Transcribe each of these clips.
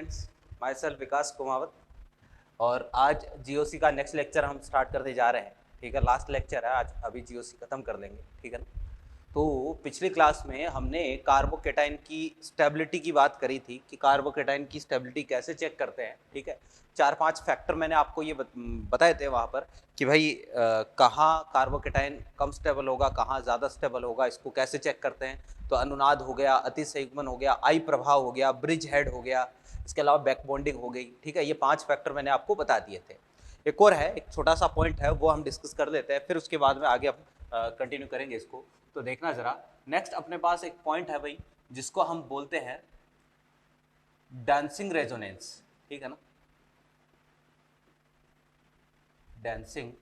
Students, my self विकास कुमावत। और आज GOC का नेक्स्ट लेक्चर हम स्टार्ट करने जा रहे हैं। ठीक है, लास्ट लेक्चर है आज, अभी जीओसी खत्म कर लेंगे। ठीक है ना। तो पिछली क्लास में हमने कार्बोकेटाइन की स्टेबिलिटी की बात करी थी कि कार्बोकेटाइन की स्टेबिलिटी कैसे चेक करते हैं। ठीक है, 4-5 फैक्टर मैंने आपको ये बताए थे वहाँ पर कि भाई कहाँ कार्बोकेटाइन कम स्टेबल होगा, कहाँ ज़्यादा स्टेबल होगा, इसको कैसे चेक करते हैं। तो अनुनाद हो गया, अतिसंयुग्मन हो गया, आई प्रभाव हो गया, ब्रिज हेड हो गया, इसके अलावा बैक बॉन्डिंग हो गई। ठीक है, ये 5 फैक्टर मैंने आपको बता दिए थे। एक और है, एक छोटा सा पॉइंट है, वो हम डिस्कस कर लेते हैं, फिर उसके बाद में आगे हम कंटिन्यू करेंगे इसको। तो देखना जरा, नेक्स्ट अपने पास एक पॉइंट है भाई, जिसको हम बोलते हैं डांसिंग रेजोनेंस। ठीक है ना, डांसिंग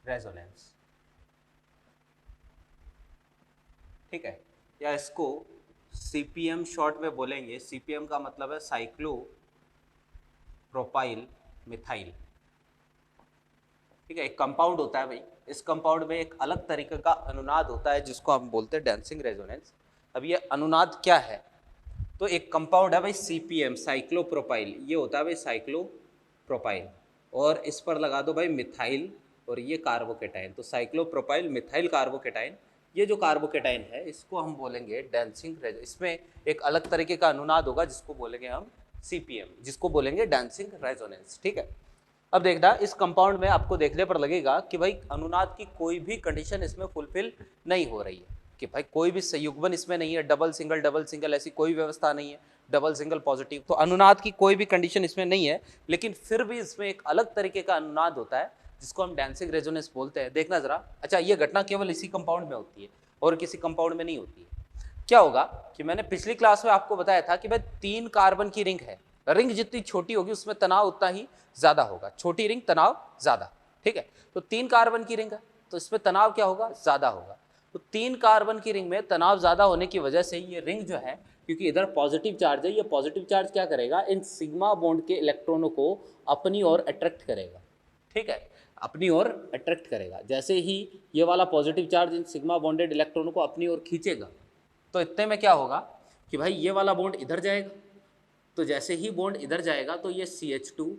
रेजोनेंस। ठीक है, या इसको सीपीएम शॉर्ट में बोलेंगे। सीपीएम का मतलब है साइक्लो प्रोपाइल मिथाइल। ठीक है, एक कंपाउंड होता है भाई, इस कंपाउंड में एक अलग तरीके का अनुनाद होता है जिसको हम बोलते हैं डांसिंग रेजोनेंस। अब ये अनुनाद क्या है, तो एक कंपाउंड है भाई सीपीएम साइक्लोप्रोपाइल, ये होता है भाई साइक्लोप्रोपाइल, और इस पर लगा दो भाई मिथाइल और ये कार्बोकेटाइन, तो साइक्लोप्रोपाइल मिथाइल कार्बोकेटाइन। ये जो कार्बोकेटाइन है इसको हम बोलेंगे डांसिंग रेजो, इसमें एक अलग तरीके का अनुनाद होगा जिसको बोलेंगे हम सीपीएम, जिसको बोलेंगे डांसिंग रेजोनेंस। ठीक है, अब देखना इस कंपाउंड में आपको देखने पर लगेगा कि भाई अनुनाद की कोई भी कंडीशन इसमें फुलफिल नहीं हो रही है, कि भाई कोई भी संयुग्मन इसमें नहीं है, डबल सिंगल ऐसी कोई व्यवस्था नहीं है, डबल सिंगल पॉजिटिव, तो अनुनाद की कोई भी कंडीशन इसमें नहीं है। लेकिन फिर भी इसमें एक अलग तरीके का अनुनाद होता है जिसको हम डांसिंग रेजोनेंस बोलते हैं। देखना जरा, अच्छा ये घटना केवल इसी कंपाउंड में होती है और किसी कंपाउंड में नहीं होती है। क्या होगा कि मैंने पिछली क्लास में आपको बताया था कि भाई 3 कार्बन की रिंग है, रिंग जितनी छोटी होगी उसमें तनाव उतना ही ज्यादा होगा, छोटी रिंग तनाव ज्यादा। ठीक है, तो 3 कार्बन की रिंग है तो इसमें तनाव क्या होगा, ज्यादा होगा। तो 3 कार्बन की रिंग में तनाव ज्यादा होने की वजह से ये रिंग जो है, क्योंकि इधर पॉजिटिव चार्ज है, ये पॉजिटिव चार्ज क्या करेगा, इन सिग्मा बॉन्ड के इलेक्ट्रॉनों को अपनी ओर अट्रैक्ट करेगा। ठीक है, अपनी ओर अट्रैक्ट करेगा। जैसे ही ये वाला positive charge in sigma bonded इलेक्ट्रॉनों को अपनी ओर खींचेगा, तो इतने में क्या होगा कि भाई ये वाला बॉन्ड इधर जाएगा, तो जैसे ही बॉन्ड इधर जाएगा तो ये CH2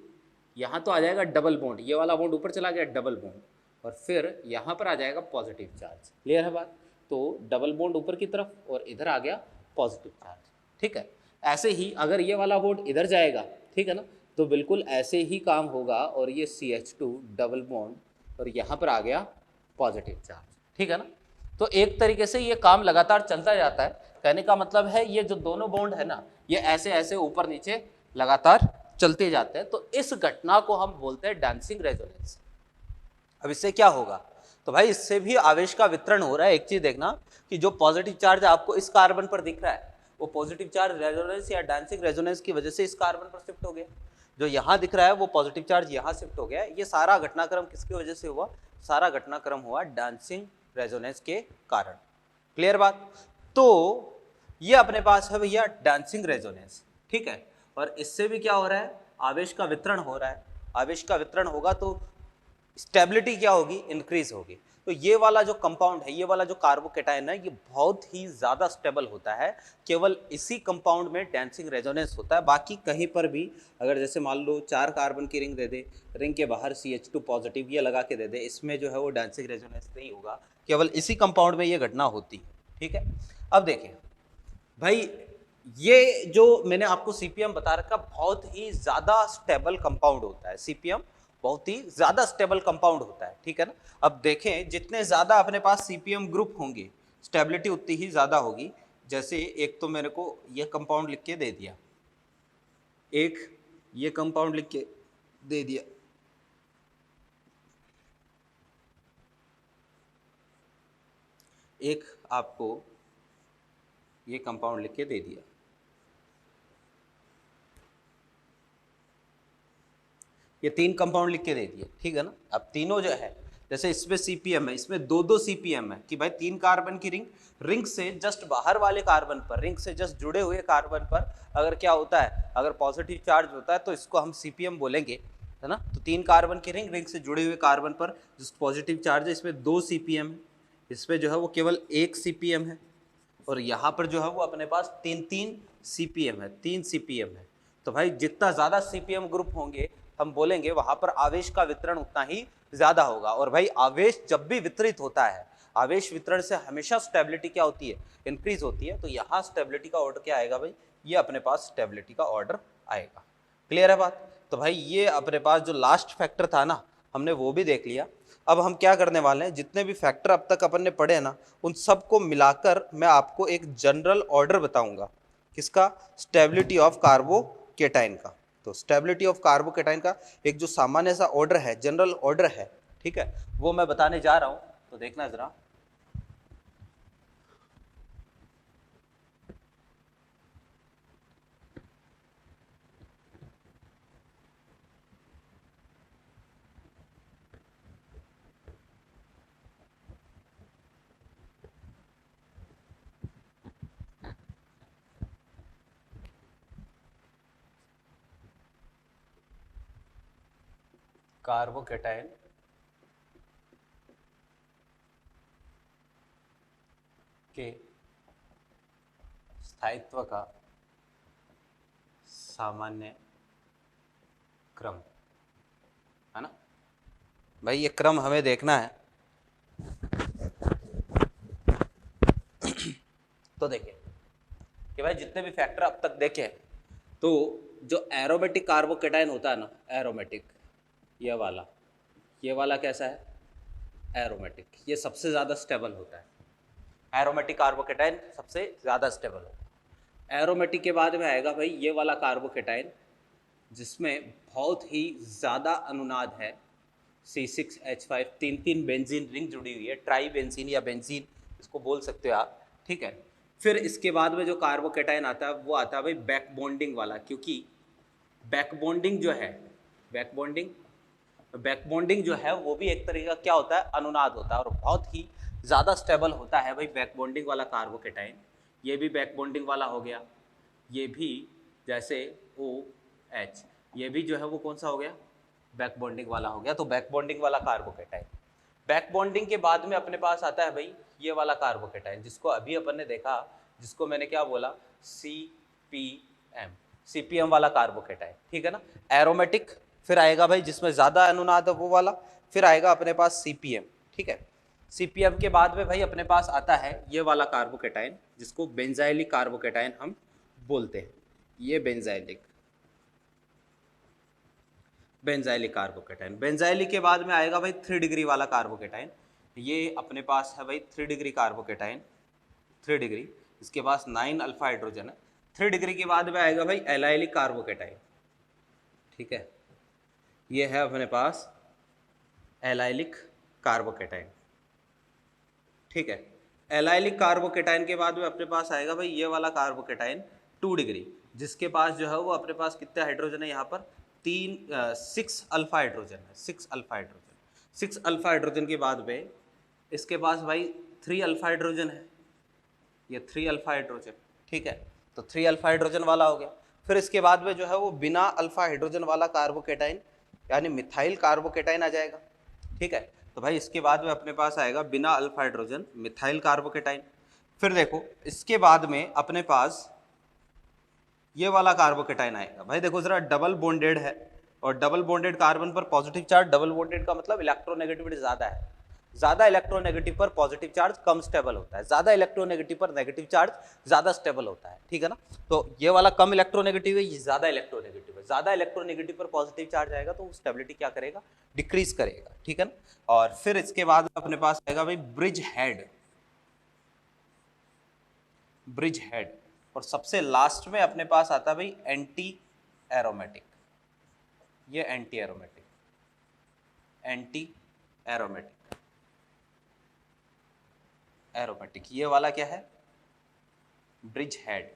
यहाँ तो आ जाएगा डबल बॉन्ड, ये वाला बॉन्ड ऊपर चला गया डबल बॉन्ड, और फिर यहाँ पर आ जाएगा पॉजिटिव चार्ज। क्लियर है बात, तो डबल बॉन्ड ऊपर की तरफ और इधर आ गया पॉजिटिव चार्ज। ठीक है, ऐसे ही अगर ये वाला बॉन्ड इधर जाएगा, ठीक है ना, तो बिल्कुल ऐसे ही काम होगा, और ये CH2 डबल बॉन्ड और यहाँ पर आ गया पॉजिटिव चार्ज। ठीक है ना, तो एक तरीके से ये काम लगातार चलता जाता है। कहने का मतलब है ये जो दोनों बॉन्ड है ना, ये ऐसे ऐसे ऊपर नीचे लगातार चलते जाते हैं, तो इस घटना को हम बोलते हैं डांसिंग रेजोनेंस। अब इससे क्या होगा, तो भाई इससे भी आवेश का वितरण हो रहा है। एक चीज देखना कि जो पॉजिटिव चार्ज आपको इस कार्बन पर दिख रहा है, वो पॉजिटिव चार्ज रेजोनेंस या डांसिंग रेजोनेंस की वजह से इस कार्बन पर शिफ्ट हो गया। जो यहाँ दिख रहा है वो पॉजिटिव चार्ज यहाँ शिफ्ट हो गया। ये सारा घटनाक्रम किसकी वजह से हुआ, सारा घटनाक्रम हुआ डांसिंग रेजोनेंस के कारण। क्लियर बात, तो ये अपने पास है भैया डांसिंग रेजोनेंस। ठीक है, और इससे भी क्या हो रहा है, आवेश का वितरण हो रहा है। आवेश का वितरण होगा तो स्टेबिलिटी क्या होगी, इंक्रीज होगी। तो ये वाला जो कंपाउंड है, ये वाला जो कार्बोकेटाइन है, ये बहुत ही ज्यादा स्टेबल होता है। केवल इसी कंपाउंड में डांसिंग रेजोनेंस होता है, बाकी कहीं पर भी अगर जैसे मान लो 4 कार्बन की रिंग दे दे, रिंग के बाहर CH2 पॉजिटिव ये लगा के दे दे, इसमें जो है वो डांसिंग रेजोनेंस नहीं होगा, केवल इसी कंपाउंड में ये घटना होती है। ठीक है, अब देखें भाई, ये जो मैंने आपको सीपीएम बता रखा, बहुत ही ज्यादा स्टेबल कंपाउंड होता है। सीपीएम बहुत ही ज्यादा स्टेबल कंपाउंड होता है। ठीक है ना, अब देखें जितने ज्यादा अपने पास सीपीएम ग्रुप होंगे, स्टेबिलिटी उतनी ही ज्यादा होगी। जैसे एक तो मेरे को ये कंपाउंड लिख के दे दिया, एक ये कंपाउंड लिख के दे दिया, एक आपको ये कंपाउंड लिख के दे दिया, ये 3 कंपाउंड लिख के दे दिए। ठीक है ना, अब तीनों जो है, जैसे इसमें सीपीएम है, इसमें दो सीपीएम है, कि भाई 3 कार्बन की रिंग, रिंग से जस्ट बाहर वाले कार्बन पर, रिंग से जस्ट जुड़े हुए कार्बन पर अगर क्या होता है, अगर पॉजिटिव चार्ज होता है तो इसको हम सीपीएम बोलेंगे, है ना। तो 3 कार्बन की रिंग, रिंग से जुड़े हुए कार्बन पर जिस पॉजिटिव चार्ज है, इसमें 2 सीपीएम है, इसमें जो है वो केवल 1 सीपीएम है, और यहाँ पर जो है वो अपने पास 3 सीपीएम है, 3 सीपीएम है। तो भाई जितना ज्यादा सीपीएम ग्रुप होंगे हम बोलेंगे वहां पर आवेश का वितरण उतना ही ज्यादा होगा। और भाई आवेश जब भी वितरित होता है, आवेश वितरण से हमेशा स्टेबिलिटी क्या होती है, इंक्रीज होती है। तो यहाँ स्टेबिलिटी का ऑर्डर क्या आएगा भाई, ये अपने पास स्टेबिलिटी का ऑर्डर आएगा। क्लियर है बात। तो भाई ये अपने पास जो लास्ट फैक्टर था ना, हमने वो भी देख लिया। अब हम क्या करने वाले हैं, जितने भी फैक्टर अब तक अपन ने पढ़े हैं ना, उन सबको मिलाकर मैं आपको एक जनरल ऑर्डर बताऊंगा। किसका, स्टेबिलिटी ऑफ कार्बोकेटाइन का। तो स्टेबिलिटी ऑफ कार्बोकेटाइन का एक जो सामान्य सा ऑर्डर है, जनरल ऑर्डर है, ठीक है, वो मैं बताने जा रहा हूं। तो देखना जरा, कार्बोकेटाइन के स्थायित्व का सामान्य क्रम, है ना भाई, ये क्रम हमें देखना है। तो देखिए कि भाई जितने भी फैक्टर अब तक देखे, तो जो एरोमेटिक कार्बोकेटाइन होता है ना, एरोमेटिक, ये वाला कैसा है, एरोमेटिक, ये सबसे ज़्यादा स्टेबल होता है। एरोमेटिक कार्बोकेटाइन सबसे ज़्यादा स्टेबल होता है। एरोमेटिक के बाद में आएगा भाई ये वाला कार्बोकेटाइन, जिसमें बहुत ही ज़्यादा अनुनाद है, C6H5, तीन तीन बेंजीन रिंग जुड़ी हुई है, ट्राई बेंजीन या बेंजीन इसको बोल सकते हो आप, ठीक है। फिर इसके बाद में जो कार्बोकेटाइन आता है वो आता है भाई बैक बॉन्डिंग वाला, क्योंकि बैक बॉन्डिंग जो है, बैक बॉन्डिंग जो है वो भी एक तरीके का क्या होता है, अनुनाद होता है, और बहुत ही ज़्यादा स्टेबल होता है भाई बैक बॉन्डिंग वाला कार्बोकेटाइन। ये भी बैक बॉन्डिंग वाला हो गया, ये भी जैसे OH, ये भी जो है वो कौन सा हो गया, बैक बॉन्डिंग वाला हो गया। तो बैक बॉन्डिंग वाला कार्बोकेटाइन। बैक बॉन्डिंग के बाद में अपने पास आता है भाई ये वाला कार्बोकेटाइन, जिसको अभी अपन ने देखा, जिसको मैंने क्या बोला, CPM वाला कार्बोकेटाइन, ठीक है ना। एरोमेटिक, फिर आएगा भाई जिसमें ज़्यादा अनुनाद है वो वाला, फिर आएगा अपने पास CPM, ठीक है। CPM के बाद में भाई अपने पास आता है ये वाला कार्बोकेटाइन, जिसको बेंजाइलिक कार्बोकेटाइन हम बोलते हैं। ये बेंजाइलिक कार्बोकेटाइन। बेंजाइलिक के बाद में आएगा भाई 3 डिग्री वाला कार्बोकेटाइन, ये अपने पास है भाई 3 डिग्री कार्बोकेटाइन, 3 डिग्री, इसके पास 9 अल्फा हाइड्रोजन है। 3 डिग्री के बाद में आएगा भाई एलाइलिक कार्बोकेटाइन, ठीक है, ये है अपने पास एलाइलिक कार्बोकेटाइन, ठीक है। एलाइलिक कार्बोकेटाइन के बाद में अपने पास आएगा भाई ये वाला कार्बोकेटाइन 2 डिग्री, जिसके पास जो है वो अपने पास कितने हाइड्रोजन है, यहाँ पर 6 अल्फा हाइड्रोजन है, 6 अल्फा हाइड्रोजन के बाद में इसके पास भाई 3 अल्फा हाइड्रोजन है, ये 3 अल्फा हाइड्रोजन, ठीक है। तो 3 अल्फा हाइड्रोजन वाला हो गया। फिर इसके बाद में जो है वो बिना अल्फा हाइड्रोजन वाला कार्बोकेटाइन, यानी मिथाइल कार्बोकेटाइन आ जाएगा, ठीक है। तो भाई इसके बाद में अपने पास आएगा बिना अल्फा हाइड्रोजन मिथाइल कार्बोकेटाइन। फिर देखो इसके बाद में अपने पास ये वाला कार्बोकेटाइन आएगा। भाई देखो जरा, डबल बॉन्डेड है, और डबल बॉन्डेड कार्बन पर पॉजिटिव चार्ज, डबल बॉन्डेड का मतलब इलेक्ट्रोनेगेटिविटी ज़्यादा है, ज़्यादा इलेक्ट्रोनेगेटिव पर पॉजिटिव चार्ज कम स्टेबल होता है, ज़्यादा इलेक्ट्रोनेगेटिव पर नेगेटिव चार्ज ज़्यादा स्टेबल होता है, ठीक है ना। तो ये वाला कम इलेक्ट्रोनेगेटिव है, ये ज़्यादा इलेक्ट्रोनेगेटिव है, ज़्यादा इलेक्ट्रोनेगेटिव पर पॉजिटिव चार्ज आएगा तो स्टेबिलिटी क्या करेगा, डिक्रीज करेगा, ठीक है ना। और फिर इसके बाद अपने पास आएगा भाई ब्रिज हेड, और सबसे लास्ट में अपने पास आता है भाई एंटी एरोमेटिक, ये एंटी एरोमेटिक, ये वाला क्या है, ब्रिज हेड,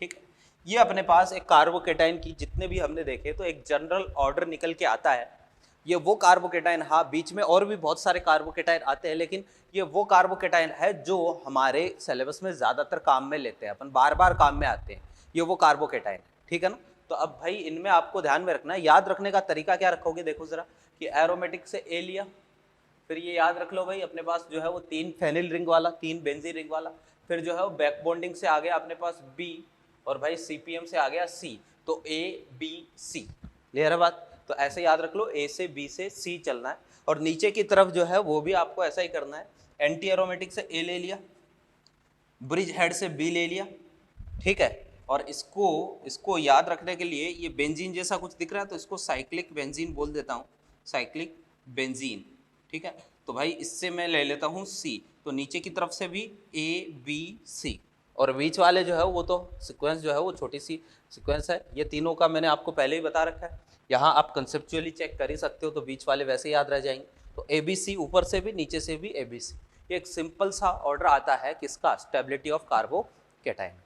ठीक है। ये अपने पास एक कार्बोकेटाइन की जितने भी हमने देखे तो एक जनरल ऑर्डर निकल के आता है। ये वो कार्बोकेटाइन, हाँ बीच में और भी बहुत सारे कार्बोकेटाइन आते हैं, लेकिन ये वो कार्बोकेटाइन है जो हमारे सिलेबस में ज़्यादातर काम में लेते हैं, अपन बार बार काम में आते हैं, ये वो कार्बोकेटाइन, ठीक है ना। तो अब भाई इनमें आपको ध्यान में रखना है, याद रखने का तरीका क्या रखोगे, देखो जरा, कि एरोमेटिक से ए लिया, फिर ये याद रख लो भाई अपने पास जो है वो 3 फेनिल रिंग वाला, 3 बेंजीन रिंग वाला, फिर जो है वो बैक बॉन्डिंग से आ गया अपने पास B, और भाई CPM से आ गया C। तो ए बी सी, क्लियर है बात। तो ऐसे याद रख लो, ए से बी से सी चलना है, और नीचे की तरफ जो है वो भी आपको ऐसा ही करना है। एंटी एरोमेटिक से ए ले लिया, ब्रिज हेड से बी ले लिया, ठीक है। और इसको याद रखने के लिए, ये बेंजीन जैसा कुछ दिख रहा है तो इसको साइक्लिक बेंजीन बोल देता हूँ, साइक्लिक बेंजीन, ठीक है। तो भाई इससे मैं ले लेता हूँ सी, तो नीचे की तरफ से भी ए बी सी, और बीच वाले जो है वो तो सीक्वेंस जो है वो छोटी सी सीक्वेंस है। ये तीनों का मैंने आपको पहले ही बता रखा है, यहाँ आप कंसेप्चुअली चेक कर ही सकते हो, तो बीच वाले वैसे याद रह जाएंगे। तो ए बी सी ऊपर से भी नीचे से भी ए बी सी, ये एक सिंपल सा ऑर्डर आता है किसका, स्टेबिलिटी ऑफ कार्बोकैटायन।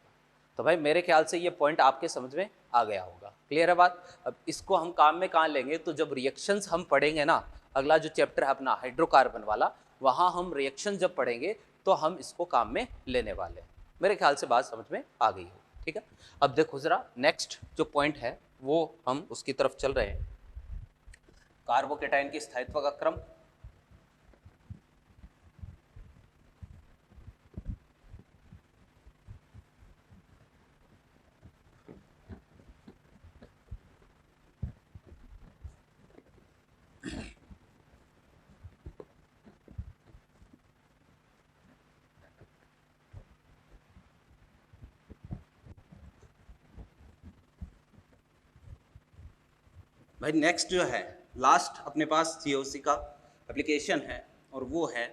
तो भाई मेरे ख्याल से ये पॉइंट आपके समझ में आ गया होगा, क्लियर है बात। अब इसको हम काम में कहाँ लेंगे, तो जब रिएक्शंस हम पढ़ेंगे ना, अगला जो चैप्टर है अपना हाइड्रोकार्बन वाला, वहाँ हम रिएक्शन जब पढ़ेंगे तो हम इसको काम में लेने वाले हैं। मेरे ख्याल से बात समझ में आ गई हो, ठीक है। अब देखो जरा नेक्स्ट जो पॉइंट है वो हम उसकी तरफ चल रहे हैं, कार्बोकैटायन की स्थायित्व का क्रम। भाई नेक्स्ट जो है लास्ट अपने पास सीओसी का एप्लीकेशन है, और वो है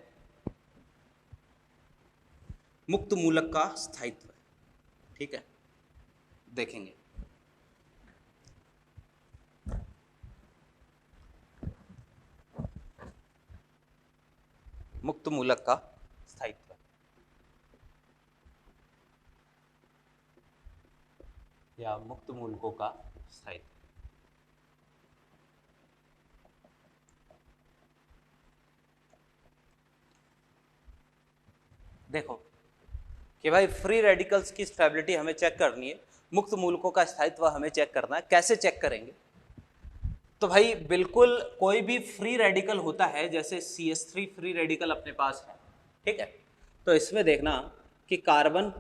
मुक्त मूलक का स्थायित्व, ठीक है। देखेंगे मुक्त मूलक का स्थायित्व, या मुक्त मूलकों का स्थायित्व। देखो कि भाई फ्री रेडिकल्स की स्टेबिलिटी हमें चेक करनी है, मुक्त मूलकों का स्थायित्व हमें चेक करना है। कैसे चेक करेंगे, तो भाई बिल्कुल कोई भी फ्री रेडिकल होता है, जैसे CH3 फ्री रेडिकल अपने पास है, ठीक है। तो इसमें देखना कि कार्बन,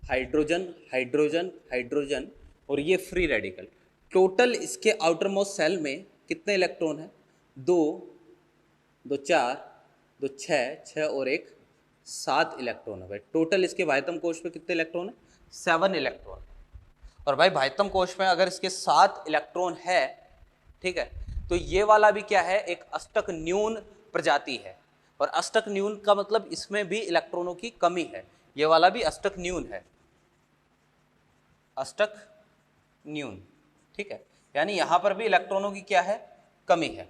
हाइड्रोजन, हाइड्रोजन, हाइड्रोजन, और ये फ्री रेडिकल, टोटल इसके आउटर मोस्ट सेल में कितने इलेक्ट्रॉन है, 2, 2 4, 2 6, 6 और 1 7 इलेक्ट्रॉन है भाई। टोटल इसके वायतम कोश में कितने इलेक्ट्रॉन है, 7 इलेक्ट्रॉन। और भाई वायतम कोश में अगर इसके 7 इलेक्ट्रॉन है, ठीक है, तो ये वाला भी क्या है, एक अष्टक न्यून प्रजाति है। और अष्टक न्यून का मतलब इसमें भी इलेक्ट्रॉनों की कमी है, ये वाला भी अष्टक न्यून है, अष्टक न्यून, ठीक है। यानी यहां पर भी इलेक्ट्रॉनों की क्या है, कमी है।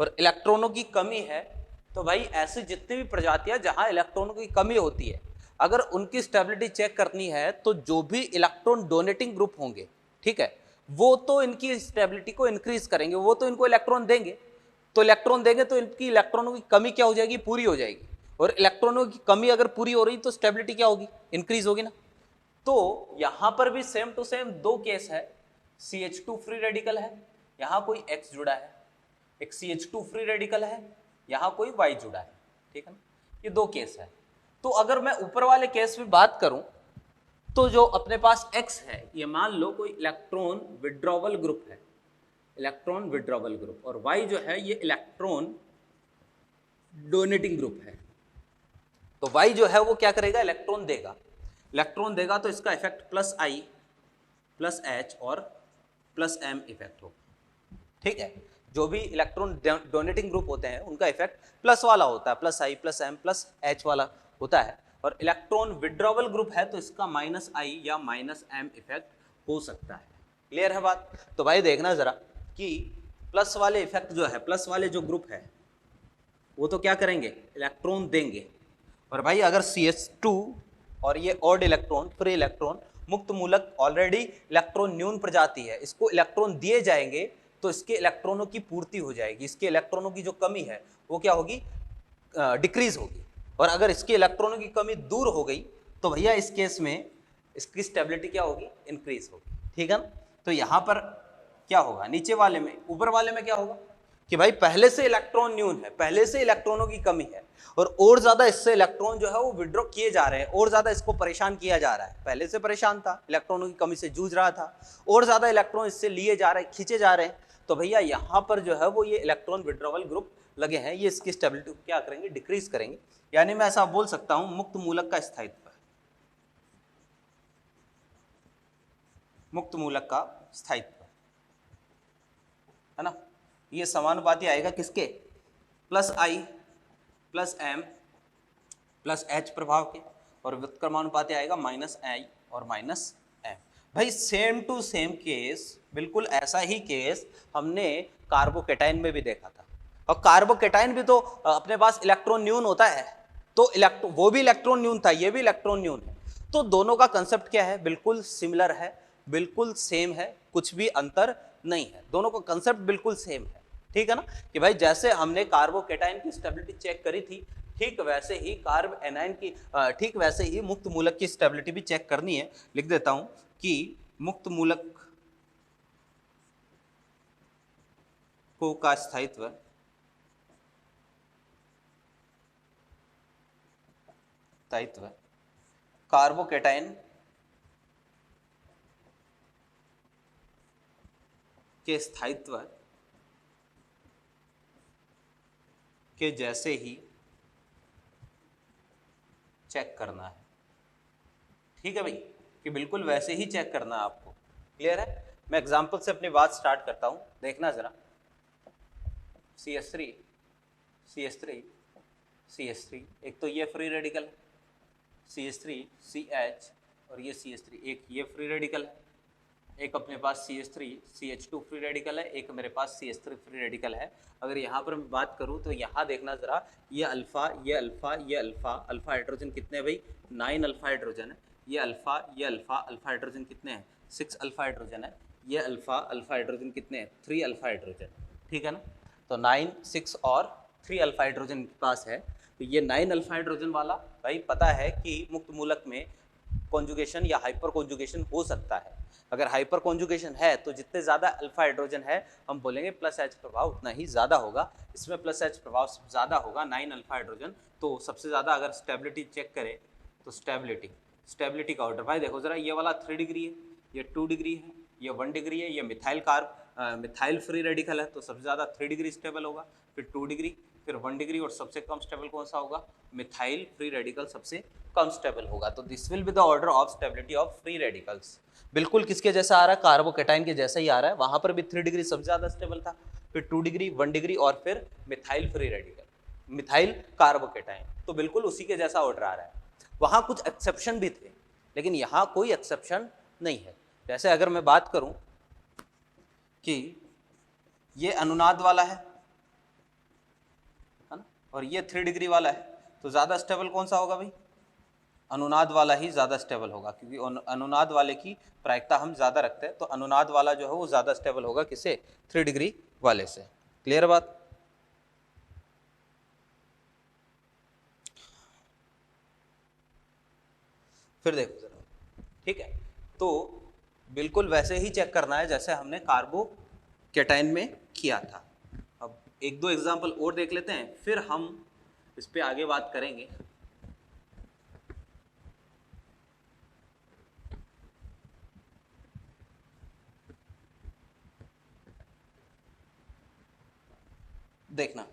और इलेक्ट्रॉनों की कमी है तो भाई ऐसी जितनी भी प्रजातियां जहां इलेक्ट्रॉनों की कमी होती है, अगर उनकी स्टेबिलिटी चेक करनी है तो जो भी इलेक्ट्रॉन डोनेटिंग ग्रुप होंगे, ठीक है, वो तो इनकी स्टेबिलिटी को इंक्रीज करेंगे, वो तो इनको इलेक्ट्रॉन देंगे, तो इलेक्ट्रॉन देंगे तो इनकी इलेक्ट्रॉनों की कमी क्या हो जाएगी, पूरी हो जाएगी। और इलेक्ट्रॉनों की कमी अगर पूरी हो रही तो स्टेबिलिटी क्या होगी, इंक्रीज होगी ना। तो यहां पर भी सेम टू सेम दो केस है, CH2 फ्री रेडिकल है, यहां कोई X जुड़ा है, एक CH2 फ्री रेडिकल है, यहां कोई Y जुड़ा है, ठीक है ना। ये दो केस है। तो अगर मैं ऊपर वाले केस में बात करूं तो जो अपने पास X है, ये मान लो कोई इलेक्ट्रॉन विड्रॉवल ग्रुप है, इलेक्ट्रॉन विड्रॉवल ग्रुप, और Y जो है ये इलेक्ट्रॉन डोनेटिंग ग्रुप है। तो Y जो है वो क्या करेगा, इलेक्ट्रॉन देगा, इलेक्ट्रॉन देगा तो इसका इफेक्ट +I +H और +M इफेक्ट हो, ठीक है। जो भी इलेक्ट्रॉन डोनेटिंग ग्रुप होते हैं उनका इफेक्ट प्लस वाला होता है, +I +M +H वाला होता है। और इलेक्ट्रॉन विड्रॉवल ग्रुप है तो इसका -I या -M इफेक्ट हो सकता है, क्लियर है बात। तो भाई देखना जरा कि प्लस वाले इफेक्ट जो है, प्लस वाले जो ग्रुप है वो तो क्या करेंगे, इलेक्ट्रॉन देंगे। और भाई अगर CH2 और ये ऑड इलेक्ट्रॉन, फ्री इलेक्ट्रॉन, मुक्त मूलक ऑलरेडी इलेक्ट्रॉन न्यून प्रजाति है, इसको इलेक्ट्रॉन दिए जाएंगे तो इसके इलेक्ट्रॉनों की पूर्ति हो जाएगी, इसके इलेक्ट्रॉनों की जो कमी है वो क्या होगी, डिक्रीज होगी। और अगर इसके इलेक्ट्रॉनों की कमी दूर हो गई तो भैया इस केस में इसकी स्टेबिलिटी क्या होगी, इंक्रीज होगी, ठीक है ना। तो यहां पर क्या होगा, नीचे वाले में, ऊपर वाले में क्या होगा, कि भाई पहले से इलेक्ट्रॉन न्यून है, पहले से इलेक्ट्रॉनों की कमी है और ज्यादा इससे इलेक्ट्रॉन जो है वो विड्रॉ किए जा रहे हैं, और ज्यादा इसको परेशान किया जा रहा है। पहले से परेशान था, इलेक्ट्रॉनों की कमी से जूझ रहा था, और ज्यादा इलेक्ट्रॉन इससे लिए जा रहे हैं, खींचे जा रहे हैं। तो भैया यहाँ पर जो है वो ये इलेक्ट्रॉन विड्रॉवल ग्रुप लगे हैं, ये इसकी स्टेबिलिटी को क्या करेंगे, डिक्रीज करेंगे। यानी मैं ऐसा बोल सकता हूं मुक्त मूलक का स्थायित्व, मुक्त मूलक का स्थायित्व है ना, ये समानुपाती आएगा किसके, प्लस आई प्लस एम प्लस एच प्रभाव के, और व्युत्क्रमानुपाती आएगा माइनस आई और माइनस एम। भाई सेम टू सेम केस, बिल्कुल ऐसा ही केस हमने कार्बोकेटाइन में भी देखा था। और कार्बोकेटाइन भी तो अपने पास इलेक्ट्रॉन न्यून होता है, तो वो भी इलेक्ट्रॉन न्यून था, ये भी इलेक्ट्रॉन न्यून है। तो दोनों का कंसेप्ट क्या है, बिल्कुल सिमिलर है, बिल्कुल सेम है, कुछ भी अंतर नहीं है, दोनों का कंसेप्ट बिल्कुल सेम है। ठीक है ना, कि भाई जैसे हमने कार्बोकेटाइन की स्टेबिलिटी चेक करी थी, ठीक वैसे ही कार्ब एनाइन की ठीक वैसे ही मुक्त मूलक की स्टेबिलिटी भी चेक करनी है। लिख देता हूं कि मुक्त मूलक को का स्थायित्व स्थायित्व कार्बोकेटाइन के स्थायित्व के जैसे ही चेक करना है। ठीक है भाई, कि बिल्कुल वैसे ही चेक करना है आपको। क्लियर है? मैं एग्जांपल से अपनी बात स्टार्ट करता हूं, देखना जरा। CH3 CH3 CH3, एक तो ये फ्री रेडिकल है, CH3 CH, और ये CH3, एक ये फ्री रेडिकल है, एक अपने पास CH3 CH2 फ्री रेडिकल है, एक मेरे पास CH3 फ्री रेडिकल है। अगर यहाँ पर मैं बात करूँ तो यहाँ देखना जरा, ये अल्फा ये अल्फा ये अल्फा, अल्फा हाइड्रोजन कितने हैं भाई, 9 अल्फा हाइड्रोजन है। ये अल्फा अल्फा हाइड्रोजन कितने हैं, 6 अल्फा हाइड्रोजन है। ये अल्फा हाइड्रोजन कितने हैं, 3 अल्फा हाइड्रोजन। ठीक है ना, तो 9 6 और 3 अल्फा हाइड्रोजन के पास है। तो ये 9 अल्फा हाइड्रोजन वाला भाई पता है कि मुक्त मूलक में कॉन्जुगेशन या हाइपर कॉन्जुगेशन हो सकता है। अगर हाइपर कॉन्जुगेशन है तो जितने ज़्यादा अल्फा हाइड्रोजन है हम बोलेंगे प्लस एच प्रभाव उतना ही ज़्यादा होगा। इसमें प्लस एच प्रभाव ज़्यादा होगा, 9 अल्फा हाइड्रोजन। तो सबसे ज़्यादा अगर स्टेबिलिटी चेक करें तो स्टेबिलिटी का ऑर्डर भाई देखो ज़रा, ये वाला 3 डिग्री है, ये 2 डिग्री है, ये 1 डिग्री है, ये मिथाइल फ्री रेडिकल है, तो सबसे ज़्यादा 3 डिग्री स्टेबल होगा, फिर 2 डिग्री, फिर 1 डिग्री, और सबसे कम स्टेबल कौन सा होगा, मिथाइल फ्री रेडिकल सबसे कम स्टेबल होगा। तो this will be the order of stability of free radicals. बिल्कुल किसके जैसा आ रहा है, कार्बोकेटाइन के जैसा ही आ रहा है। वहां पर भी 3 डिग्री सबसे ज्यादा स्टेबल था, फिर 2 डिग्री, 1 डिग्री, और फिर methyl free radical, methyl carbocation, तो बिल्कुल उसी के जैसा ऑर्डर आ रहा है। वहां कुछ एक्सेप्शन भी थे, लेकिन यहाँ कोई एक्सेप्शन नहीं है। जैसे अगर मैं बात करूं कि ये अनुनाद वाला है ना, और ये 3 डिग्री वाला है, तो ज्यादा स्टेबल कौन सा होगा भाई, अनुनाद वाला ही ज़्यादा स्टेबल होगा, क्योंकि अनुनाद वाले की प्रायिकता हम ज़्यादा रखते हैं। तो अनुनाद वाला जो है वो ज़्यादा स्टेबल होगा किससे, 3 डिग्री वाले से। क्लियर बात? फिर देखो जरा, ठीक है, तो बिल्कुल वैसे ही चेक करना है जैसे हमने कार्बोकेटाइन में किया था। अब एक दो एग्जाम्पल और देख लेते हैं, फिर हम इस पे आगे बात करेंगे। देखना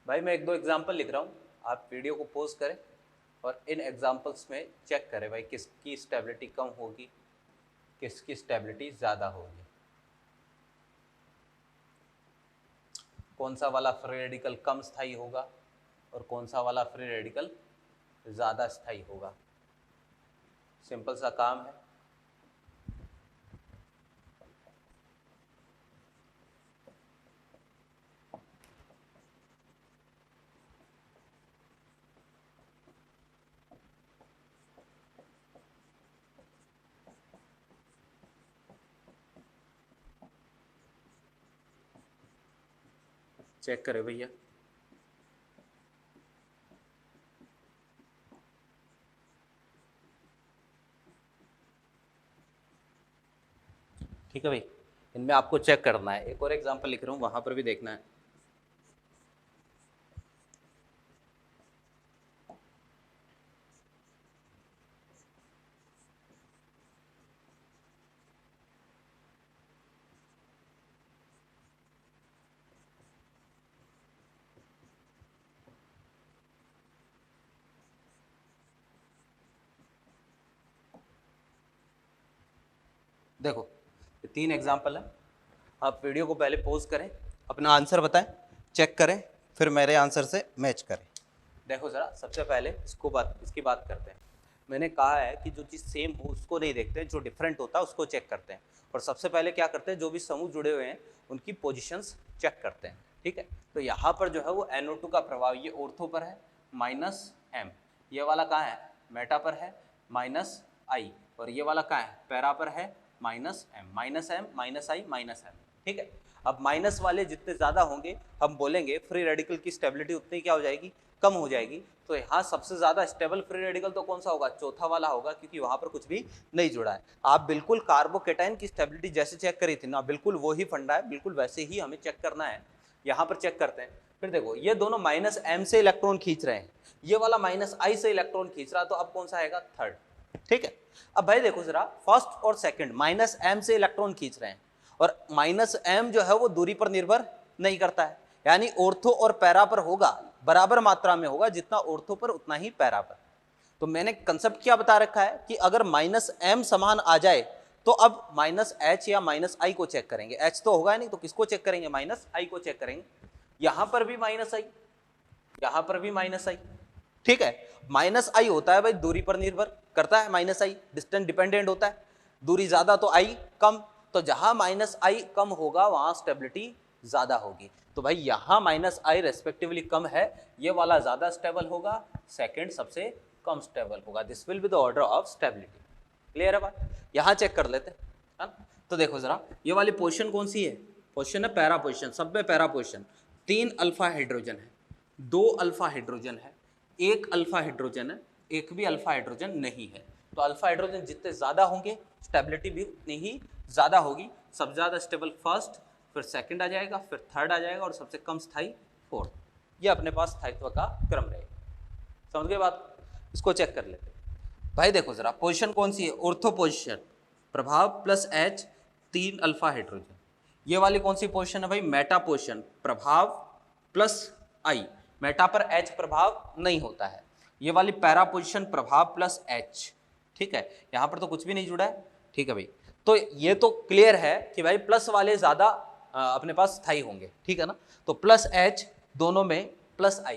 भाई, मैं एक दो एग्जाम्पल लिख रहा हूँ, आप वीडियो को पॉज करें और इन एग्जाम्पल्स में चेक करें भाई किसकी स्टेबिलिटी कम होगी, किसकी स्टेबिलिटी ज़्यादा होगी, कौन सा वाला फ्री रेडिकल कम स्थायी होगा और कौन सा वाला फ्री रेडिकल ज़्यादा स्थायी होगा। सिंपल सा काम है। चेक करें भैया, ठीक है भाई, इनमें इनमें आपको चेक करना है। एक और एग्जांपल लिख रहा हूँ, वहां पर भी देखना है। देखो ये 3 एग्जाम्पल है। आप वीडियो को पहले पॉज करें, अपना आंसर बताएं, चेक करें, फिर मेरे आंसर से मैच करें। देखो ज़रा, सबसे पहले इसकी बात करते हैं। मैंने कहा है कि जो चीज़ सेम हो उसको नहीं देखते, जो डिफरेंट होता है उसको चेक करते हैं। और सबसे पहले क्या करते हैं, जो भी समूह जुड़े हुए हैं उनकी पोजिशंस चेक करते हैं। ठीक है, तो यहाँ पर जो है वो NO2 का प्रभाव ये ऑर्थो पर है -m, ये वाला कहाँ है, मेटा पर है -I, और ये वाला कहाँ है, पैरा पर है -m, -I, -m। ठीक है, अब माइनस वाले जितने ज़्यादा होंगे हम बोलेंगे फ्री रेडिकल की स्टेबिलिटी उतनी क्या हो जाएगी, कम हो जाएगी। तो यहाँ सबसे ज़्यादा स्टेबल फ्री रेडिकल तो कौन सा होगा, चौथा वाला होगा, क्योंकि वहाँ पर कुछ भी नहीं जुड़ा है। आप बिल्कुल कार्बोकेटाइन की स्टेबिलिटी जैसे चेक करी थी ना, बिल्कुल वही फंडा है, बिल्कुल वैसे ही हमें चेक करना है। यहाँ पर चेक करते हैं। फिर देखो ये दोनों -m से इलेक्ट्रॉन खींच रहे हैं, ये वाला -I से इलेक्ट्रॉन खींच रहा है, तो अब कौन सा आएगा, थर्ड। ठीक है, अब भाई देखो जरा, फर्स्ट और सेकंड -m से इलेक्ट्रॉन खींच रहे हैं, और -m जो है वो दूरी पर निर्भर नहीं करता है, यानी ऑर्थो और पैरा पर होगा, बराबर मात्रा में होगा, जितना ऑर्थो पर उतना ही पैरा पर। तो मैंने कंसेप्ट क्या बता रखा है कि अगर -m समान आ जाए तो अब -h या -I को चेक करेंगे। h तो होगा नहीं तो किसको चेक करेंगे, -I को चेक करेंगे। यहां पर भी -I, यहां पर भी -I। ठीक है, -I होता है भाई दूरी पर निर्भर करता है, -I डिस्टेंस डिपेंडेंट होता है, दूरी ज्यादा तो I कम, तो जहां -I कम होगा वहां स्टेबिलिटी ज्यादा होगी। तो भाई यहाँ -I रेस्पेक्टिवली कम है, ये वाला ज्यादा स्टेबल होगा, सेकंड सबसे कम स्टेबल होगा। This will be the order of stability. Clear है बात, यहाँ चेक कर लेते हैं। तो देखो जरा, ये वाली पोजीशन कौन सी है, पोजीशन है पैरा पोजीशन, सब में पैरा पोजीशन। 3 अल्फा हाइड्रोजन है, 2 अल्फा हाइड्रोजन है, 1 अल्फा हाइड्रोजन है, एक भी अल्फा हाइड्रोजन नहीं है। तो अल्फा हाइड्रोजन जितने ज्यादा होंगे स्टेबिलिटी भी उतनी ही ज्यादा होगी। सबसे ज्यादा स्टेबल फर्स्ट, फिर सेकंड आ जाएगा, फिर थर्ड आ जाएगा, और सबसे कम स्थायी फोर्थ। ये अपने पास स्थायित्व का क्रम रहेगा। समझ गए बात, इसको चेक कर लेते हैं। भाई देखो जरा, पोजीशन कौन सी है, ऑर्थो पोजीशन, प्रभाव +H, 3 अल्फा हाइड्रोजन। ये वाली कौन सी पोजीशन है भाई, मेटा पोजीशन, प्रभाव +I, मेटा पर H प्रभाव नहीं होता है। ये वाली पैरा पोजीशन, प्रभाव +H। ठीक है, यहां पर तो कुछ भी नहीं जुड़ा है। ठीक है भाई, तो ये तो क्लियर है कि भाई प्लस वाले ज्यादा अपने पास स्थायी होंगे। ठीक है ना, तो +H दोनों में +I,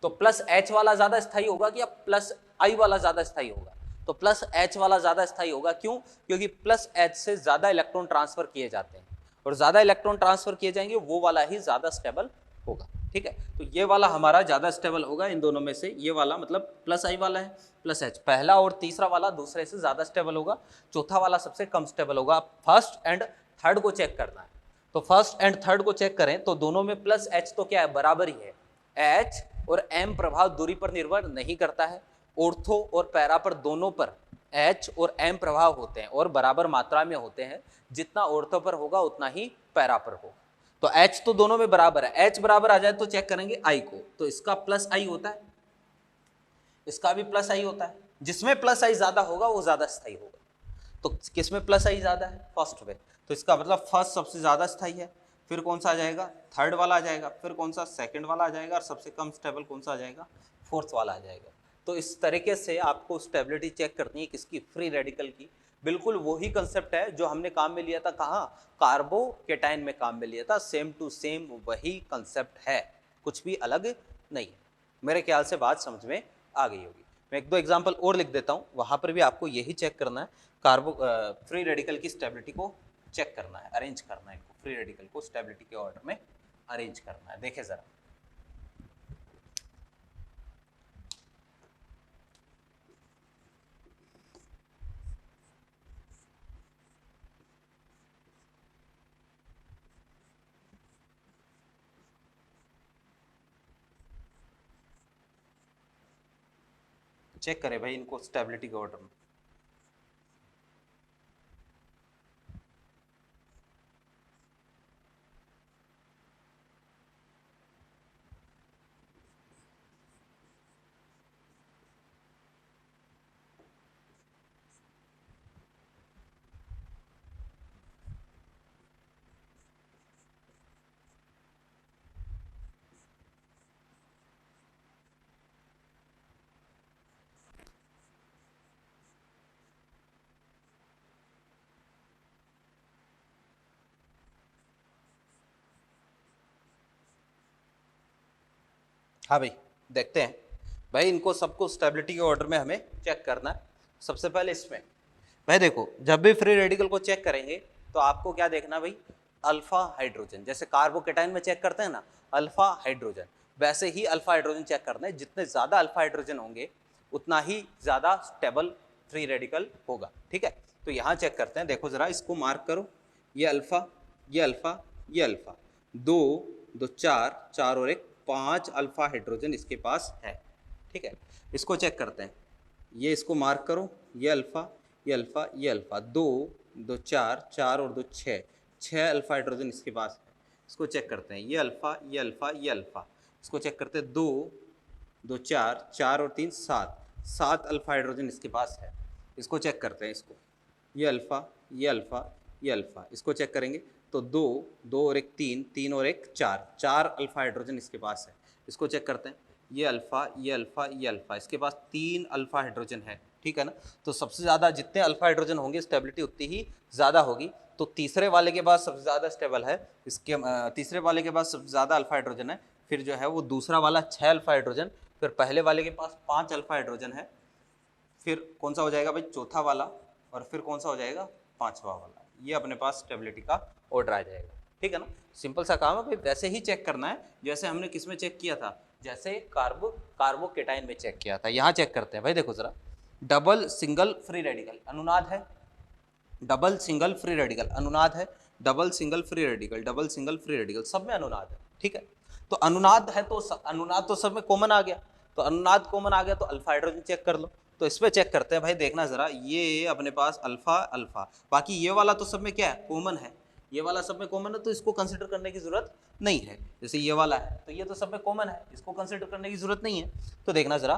तो +H वाला ज्यादा स्थायी होगा कि +I वाला ज्यादा स्थायी होगा, तो +H वाला ज्यादा स्थायी होगा। क्यों, क्योंकि +H से ज्यादा इलेक्ट्रॉन ट्रांसफर किए जाते हैं, और ज्यादा इलेक्ट्रॉन ट्रांसफर किए जाएंगे वो वाला ही ज्यादा स्टेबल होगा। ठीक है, तो ये वाला हमारा ज्यादा स्टेबल होगा इन दोनों में से, ये वाला मतलब +I वाला है, +H पहला और तीसरा वाला दूसरे से ज्यादा स्टेबल होगा, चौथा वाला सबसे कम स्टेबल होगा। फर्स्ट एंड थर्ड को चेक करना है, तो फर्स्ट एंड थर्ड को चेक करें तो दोनों में +H तो क्या है, बराबर ही है। H और M प्रभाव दूरी पर निर्भर नहीं करता है, ऑर्थो और पैरा पर दोनों पर H और M प्रभाव होते हैं और बराबर मात्रा में होते हैं, जितना ऑर्थो पर होगा उतना ही पैरा पर होगा। तो H तो दोनों में बराबर है, H बराबर आ जाए तो चेक करेंगे I को, तो इसका +I होता है, इसका भी +I होता है, जिसमें +I ज्यादा होगा वो ज्यादा स्थायी होगा। तो किसमें +I ज्यादा है, फर्स्ट में, तो इसका मतलब फर्स्ट सबसे ज्यादा स्थायी है, फिर कौन सा आ जाएगा, थर्ड वाला आ जाएगा, फिर कौन सा, सेकंड वाला आ जाएगा, और सबसे कम स्टेबल कौन सा आ जाएगा, फोर्थ वाला आ जाएगा। तो इस तरीके से आपको स्टेबिलिटी चेक करनी है किसकी, फ्री रेडिकल की। बिल्कुल वही कंसेप्ट है जो हमने काम में लिया था, कहाँ, कार्बोकेटाइन में काम में लिया था, सेम टू सेम वही कंसेप्ट है, कुछ भी अलग नहीं है। मेरे ख्याल से बात समझ में आ गई होगी। मैं 1-2 एग्जाम्पल और लिख देता हूँ, वहाँ पर भी आपको यही चेक करना है, फ्री रेडिकल की स्टेबिलिटी को चेक करना है, अरेंज करना है इनको, फ्री रेडिकल को स्टेबिलिटी के ऑर्डर में अरेंज करना है। देखें जरा, चेक करें भाई इनको स्टेबिलिटी के ऑर्डर में। हाँ भाई, देखते हैं भाई, इनको सबको स्टेबिलिटी के ऑर्डर में हमें चेक करना है। सबसे पहले इसमें भाई देखो, जब भी फ्री रेडिकल को चेक करेंगे तो आपको क्या देखना भाई, अल्फा हाइड्रोजन, जैसे कार्बोकेटाइन में चेक करते हैं ना अल्फा हाइड्रोजन, वैसे ही अल्फा हाइड्रोजन चेक करना है। जितने ज़्यादा अल्फा हाइड्रोजन होंगे उतना ही ज़्यादा स्टेबल फ्री रेडिकल होगा। ठीक है, तो यहाँ चेक करते हैं, देखो ज़रा इसको मार्क करो, ये अल्फा, ये अल्फा, ये अल्फा, दो दो चार, चार और एक, 5 अल्फा हाइड्रोजन इसके पास है। ठीक है, इसको चेक करते हैं, ये इसको मार्क करो, ये अल्फा, ये अल्फा, ये अल्फा, दो दो चार, चार और दो छः, 6 अल्फा हाइड्रोजन इसके पास है। इसको चेक करते हैं, ये अल्फा, ये अल्फा, ये अल्फा, इसको चेक करते हैं, दो दो चार, चार और तीन 7, 7 अल्फा हाइड्रोजन इसके पास है। इसको चेक करते हैं, इसको, ये अल्फा, ये अल्फा, ये अल्फा, इसको चेक करेंगे तो दो दो और एक तीन, तीन और एक चार, 4 अल्फा हाइड्रोजन इसके पास है। इसको चेक करते हैं, ये अल्फा, ये अल्फा, ये अल्फा, इसके पास 3 अल्फा हाइड्रोजन है। ठीक है ना, तो सबसे ज़्यादा जितने अल्फा हाइड्रोजन होंगे स्टेबिलिटी उतनी ही ज़्यादा होगी। तो तीसरे वाले के पास सबसे ज़्यादा स्टेबल है, इसके तीसरे वाले के पास सबसे ज़्यादा अल्फा हाइड्रोजन है, फिर जो है वो दूसरा वाला 6 अल्फा हाइड्रोजन, फिर पहले वाले के पास 5 अल्फा हाइड्रोजन है, फिर कौन सा हो जाएगा भाई चौथा वाला, और फिर कौन सा हो जाएगा पांचवा वाला। ये अपने पास स्टेबिलिटी का ऑर्डर आ जाएगा। ठीक है ना, सिंपल सा काम है भाई, वैसे ही चेक करना है जैसे हमने किस में चेक किया था, जैसे कार्बोकेटाइन में चेक किया था। यहाँ चेक करते हैं भाई, देखो जरा, डबल सिंगल फ्री रेडिकल अनुनाद है, डबल सिंगल फ्री रेडिकल अनुनाद है, double single free radical, double single free radical, सब में अनुनाद है। ठीक है, तो अनुनाद है तो अनुनाद तो सब में कॉमन आ गया, तो अनुनाद कॉमन आ गया तो अल्फा हाइड्रोजन चेक कर लो। तो इस पे चेक करते हैं भाई, देखना जरा, ये अपने पास अल्फा अल्फा, बाकी ये वाला तो सब में क्या है कॉमन है, ये वाला सब में कॉमन है तो इसको कंसिडर करने की जरूरत नहीं है। जैसे ये वाला है तो ये तो सब में कॉमन है, इसको कंसिडर करने की जरूरत नहीं है। तो देखना जरा,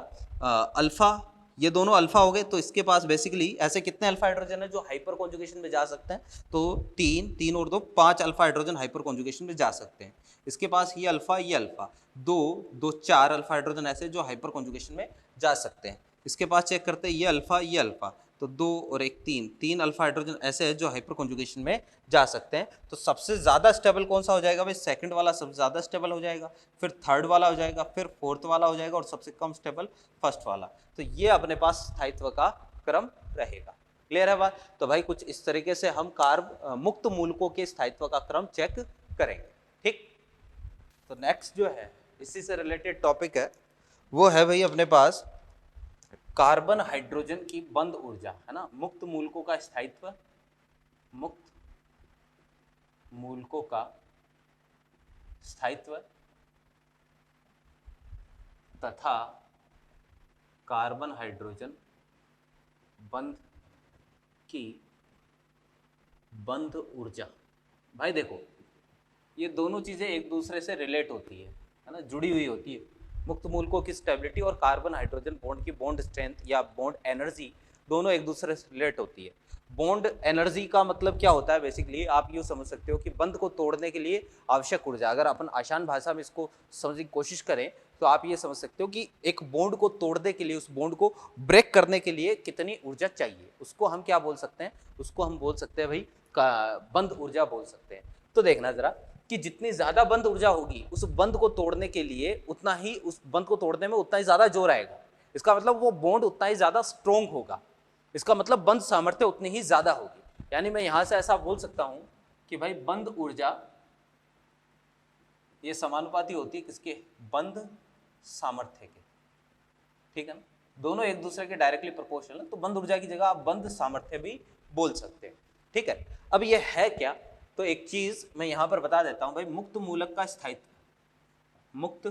अल्फा, ये दोनों अल्फा हो गए, तो इसके पास बेसिकली ऐसे कितने अल्फा हाइड्रोजन है जो हाइपर कॉन्जुगेशन में जा सकते हैं, तो 3, 3 और 2, 5 अल्फा हाइड्रोजन हाइपर कॉन्जुगेशन में जा सकते हैं। इसके पास ये अल्फा, ये अल्फा, 2 2 4 अल्फा हाइड्रोजन ऐसे जो हाइपर कॉन्जुगेशन में जा सकते हैं। इसके पास चेक करते हैं, ये अल्फा, ये अल्फा, तो 2 और एक 3, 3 अल्फा हाइड्रोजन ऐसे है जो हाइपर कॉन्जुगेशन में जा सकते हैं। तो सबसे ज़्यादा स्टेबल कौन सा हो जाएगा भाई, सेकंड वाला सबसे ज़्यादा स्टेबल हो जाएगा, फिर थर्ड वाला हो जाएगा, फिर फोर्थ वाला हो जाएगा, और सबसे कम स्टेबल फर्स्ट वाला। तो ये अपने पास स्थायित्व का क्रम रहेगा। क्लियर है बात? तो भाई कुछ इस तरीके से हम कार्ब मुक्त मूलकों के स्थायित्व का क्रम चेक करेंगे। ठीक, तो नेक्स्ट जो है इसी से रिलेटेड टॉपिक है, वो है भाई अपने पास कार्बन हाइड्रोजन की बंध ऊर्जा, है ना। मुक्त मूलकों का स्थायित्व, मुक्त मूलकों का स्थायित्व तथा कार्बन हाइड्रोजन बंध की बंध ऊर्जा। भाई देखो, ये दोनों चीजें एक दूसरे से रिलेट होती है ना, जुड़ी हुई होती है। मुक्त मूलकों की स्टेबिलिटी और कार्बन हाइड्रोजन बॉन्ड की बॉन्ड स्ट्रेंथ या बॉन्ड एनर्जी दोनों एक दूसरे से रिलेट होती है। बॉन्ड एनर्जी का मतलब क्या होता है, बेसिकली आप यूँ समझ सकते हो कि बंध को तोड़ने के लिए आवश्यक ऊर्जा। अगर अपन आसान भाषा में इसको समझने की कोशिश करें तो आप ये समझ सकते हो कि एक बॉन्ड को तोड़ने के लिए, उस बॉन्ड को ब्रेक करने के लिए कितनी ऊर्जा चाहिए, उसको हम क्या बोल सकते हैं, उसको हम बोल सकते हैं भाई बंध ऊर्जा बोल सकते हैं। तो देखना जरा कि जितनी ज्यादा बंध ऊर्जा होगी उस बंध को तोड़ने के लिए उतना ही, उस बंध को तोड़ने में उतना ही ज्यादा जोर आएगा। इसका मतलब वो बॉन्ड उतना ही ज्यादा स्ट्रोंग होगा, इसका मतलब बंध सामर्थ्य उतनी ही ज्यादा होगी। यानी मैं यहां से ऐसा बोल सकता हूं कि भाई बंध ऊर्जा ये समानुपाती होती है किसके, बंध सामर्थ्य के। ठीक है ना, दोनों एक दूसरे के डायरेक्टली प्रोपोर्शनल है, तो बंध ऊर्जा की जगह आप बंध सामर्थ्य भी बोल सकते हैं। ठीक है, अब ये है क्या, तो एक चीज मैं यहां पर बता देता हूं भाई, मुक्त मूलक का स्थायित्व, मुक्त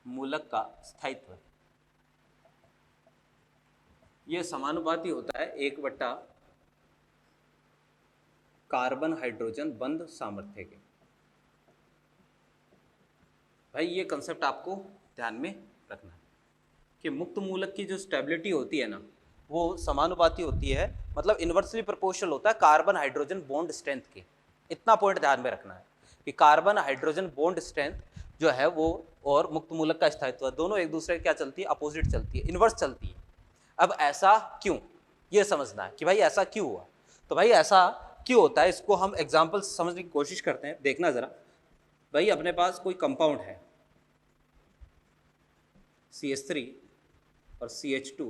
मूलक का स्थायित्व यह समानुपाती होता है 1/, कार्बन हाइड्रोजन बंध सामर्थ्य के। भाई ये कंसेप्ट आपको ध्यान में रखना है कि मुक्त मूलक की जो स्टेबिलिटी होती है ना, वो समानुपाती होती है, मतलब इन्वर्सली प्रोपोर्शनल होता है कार्बन हाइड्रोजन बॉन्ड स्ट्रेंथ के। इतना पॉइंट ध्यान में रखना है कि कार्बन हाइड्रोजन बॉन्ड स्ट्रेंथ जो है वो और मुक्त मूलक का स्थायित्व दोनों एक दूसरे क्या चलती है, अपोजिट चलती है, इन्वर्स चलती है। अब ऐसा क्यों, ये समझना है कि भाई ऐसा क्यों हुआ। तो भाई ऐसा क्यों होता है, इसको हम एग्जाम्पल समझने की कोशिश करते हैं। देखना जरा भाई, अपने पास कोई कंपाउंड है, CH3 और CH2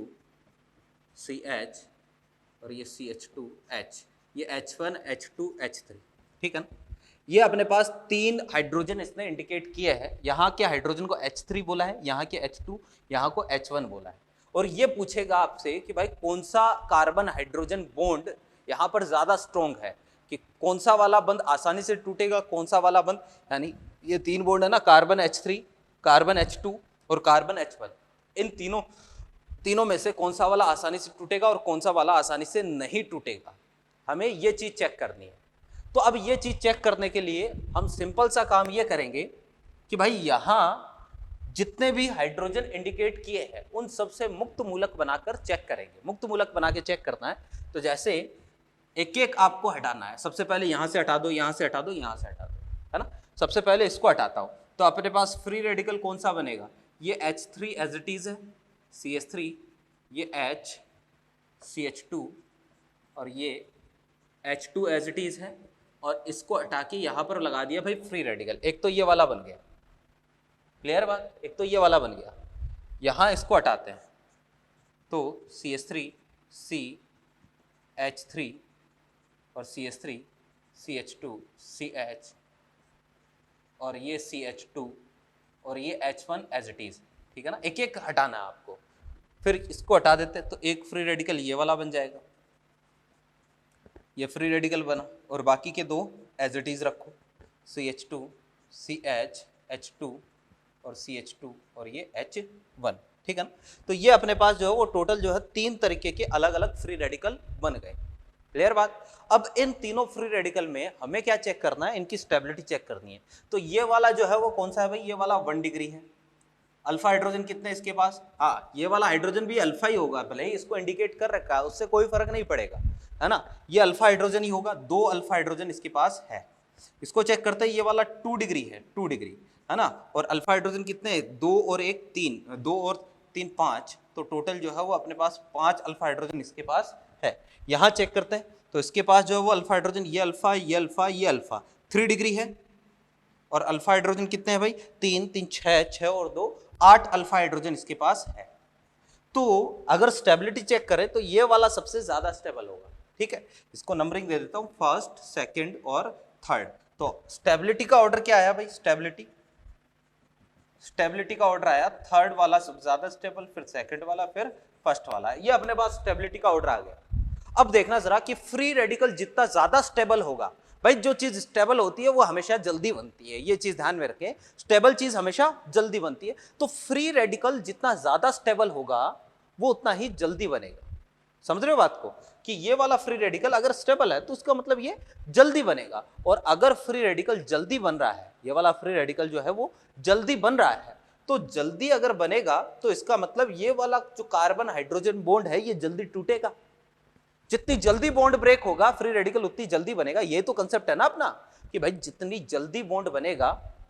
CH और ये CH2H, ये H1 H2 H3, ठीक है ना। ये अपने पास 3 हाइड्रोजन इसने इंडिकेट किए हैं। यहाँ के हाइड्रोजन को H3 बोला है, यहाँ के H2, यहाँ को H1 बोला है। और ये पूछेगा आपसे कि भाई कौन सा कार्बन हाइड्रोजन बॉन्ड यहाँ पर ज्यादा स्ट्रॉन्ग है, कि कौन सा वाला बंध आसानी से टूटेगा, कौन सा वाला बंध, यानी ये 3 बॉन्ड है ना, कार्बन H3, कार्बन H2 और कार्बन H1, इन तीनों में से कौन सा वाला आसानी से टूटेगा और कौन सा वाला आसानी से नहीं टूटेगा, हमें ये चीज चेक करनी है। तो अब ये चीज चेक करने के लिए हम सिंपल सा काम ये करेंगे कि भाई यहां जितने भी हाइड्रोजन इंडिकेट किए हैं उन सबसे मुक्त मूलक बनाकर चेक करेंगे। मुक्त मूलक बना के चेक करना है, तो जैसे एक एक आपको हटाना है। सबसे पहले यहां से हटा दो, यहां से हटा दो, यहां से हटा दो, है ना। सबसे पहले इसको हटाता हूं, तो अपने पास फ्री रेडिकल कौन सा बनेगा, ये H3 एज इट इज है, CH3, ये H, CH2 और ये H2 एज इट इज है, और इसको हटा के यहां पर लगा दिया भाई फ्री रेडिकल। एक तो ये वाला बन गया, क्लियर बात, एक तो ये वाला बन गया। यहां इसको हटाते हैं तो CH3 C H3 और CH3 CH2 CH और ये CH2 और ये H1 एज इट इज, ठीक है ना। एक एक हटाना है आपको, फिर इसको हटा देते हैं तो एक फ्री रेडिकल ये वाला बन जाएगा, ये फ्री रेडिकल बना, और बाकी के दो एज इट इज रखो, CH2 CH H2 और CH2 और ये H1, ठीक है ना। तो ये अपने पास जो है वो टोटल जो है 3 तरीके के अलग अलग फ्री रेडिकल बन गए, क्लियर बात। अब इन तीनों फ्री रेडिकल में हमें क्या चेक करना है, इनकी स्टेबिलिटी चेक करनी है। तो ये वाला जो है वो कौन सा है भाई, ये वाला 1 डिग्री है। अल्फा हाइड्रोजन कितने इसके पास, हाँ ये वाला हाइड्रोजन भी अल्फा ही होगा, भले ही इसको इंडिकेट कर रखा है, उससे कोई फर्क नहीं पड़ेगा, है ना। ये अल्फा हाइड्रोजन ही होगा, 2 अल्फा हाइड्रोजन इसके पास है। इसको चेक करते हैं, ये वाला 2 डिग्री है, 2 डिग्री, है ना। और अल्फा हाइड्रोजन कितने हैं, 2 और 1 3, 2 और 3 5, तो टोटल जो है वो अपने पास 5 अल्फा हाइड्रोजन इसके पास है। यहाँ चेक करते हैं तो इसके पास जो है वो अल्फा हाइड्रोजन, ये अल्फा, ये अल्फा, ये अल्फा, 3 डिग्री है। और अल्फा हाइड्रोजन कितने हैं भाई, 3 3 6 6 और 2 8 अल्फा हाइड्रोजन इसके पास है। तो अगर स्टेबिलिटी चेक करें तो ये वाला सबसे ज्यादा स्टेबल होगा, ठीक है। इसको नंबरिंग दे देता हूं, फर्स्ट, सेकंड और थर्ड। तो स्टेबिलिटी का ऑर्डर क्या आया भाई, स्टेबिलिटी का ऑर्डर आया, थर्ड वाला सबसे ज्यादा स्टेबल, फिर सेकंड वाला, फिर फर्स्ट वाला। ये अपने पास स्टेबिलिटी का ऑर्डर आ गया। अब देखना जरा कि फ्री रेडिकल जितना ज्यादा स्टेबल होगा, भाई जो चीज स्टेबल होती है वो हमेशा जल्दी बनती है, ये चीज ध्यान में रखें, स्टेबल चीज हमेशा जल्दी बनती है। तो फ्री रेडिकल जितना ज्यादा स्टेबल होगा वो उतना ही जल्दी बनेगा। समझ रहे हो बात को, कि ये वाला फ्री रेडिकल अगर स्टेबल है तो उसका मतलब ये जल्दी बनेगा, और अगर फ्री रेडिकल जल्दी बन रहा है, ये वाला फ्री रेडिकल जो है वो जल्दी बन रहा है, तो जल्दी अगर बनेगा तो इसका मतलब ये वाला जो कार्बन हाइड्रोजन बॉन्ड है ये जल्दी टूटेगा। जितनी जल्दी बॉन्ड ब्रेक होगा फ्री रेडिकल उतनी जल्दी बनेगा। ये तो कंसेप्ट है ना अपना, कि भाई जितनी जल्दी बॉन्ड बनेगा,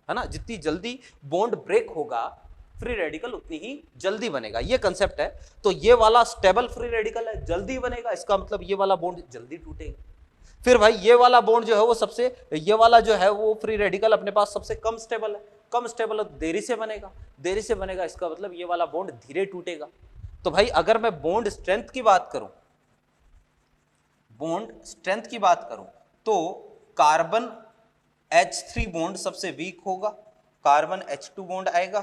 है ना, जितनी जल्दी बॉन्ड ब्रेक होगा फ्री रेडिकल उतनी ही जल्दी बनेगा, ये कंसेप्ट है। तो ये वाला स्टेबल फ्री रेडिकल है, जल्दी बनेगा, इसका मतलब ये वाला बॉन्ड जल्दी टूटेगा। फिर भाई ये वाला बॉन्ड जो है वो सबसे, ये वाला जो है वो फ्री रेडिकल अपने पास सबसे कम स्टेबल है, कम स्टेबल है, देरी से बनेगा, देरी से बनेगा, इसका मतलब ये वाला बॉन्ड धीरे टूटेगा। तो भाई अगर मैं बॉन्ड स्ट्रेंथ की बात करूं, बॉन्ड स्ट्रेंथ की बात करूं तो कार्बन H3 बॉन्ड सबसे वीक होगा, कार्बन H2 बॉन्ड आएगा,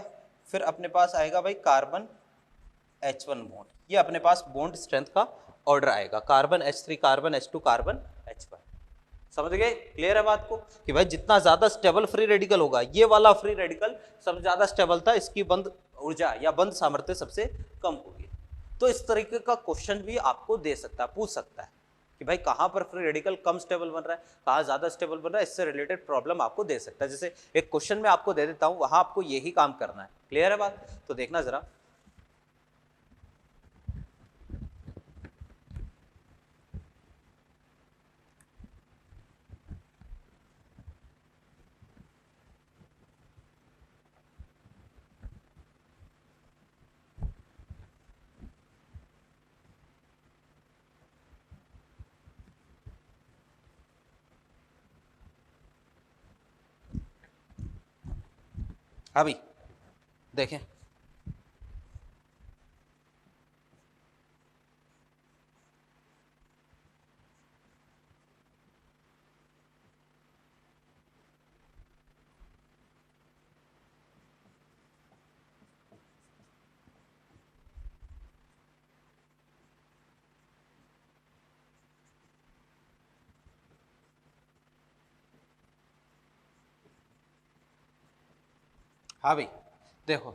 फिर अपने पास आएगा भाई कार्बन H1 बॉन्ड। ये अपने पास बॉन्ड स्ट्रेंथ का ऑर्डर आएगा, carbon H3, carbon H2, carbon H1। समझ गए, क्लियर है बात को, कि भाई जितना ज्यादा स्टेबल फ्री रेडिकल होगा, ये वाला फ्री रेडिकल सबसे ज्यादा स्टेबल था, इसकी बंद ऊर्जा या बंद सामर्थ्य सबसे कम होगी। तो इस तरीके का क्वेश्चन भी आपको दे सकता है, पूछ सकता है कि भाई कहां पर फ्री रेडिकल कम स्टेबल बन रहा है, कहां ज्यादा स्टेबल बन रहा है, इससे रिलेटेड प्रॉब्लम आपको दे सकता है। जैसे एक क्वेश्चन में आपको दे देता हूं, वहां आपको यही काम करना है, क्लियर है बात। तो देखना जरा, हाँ भाई देखें, हाँ भाई देखो,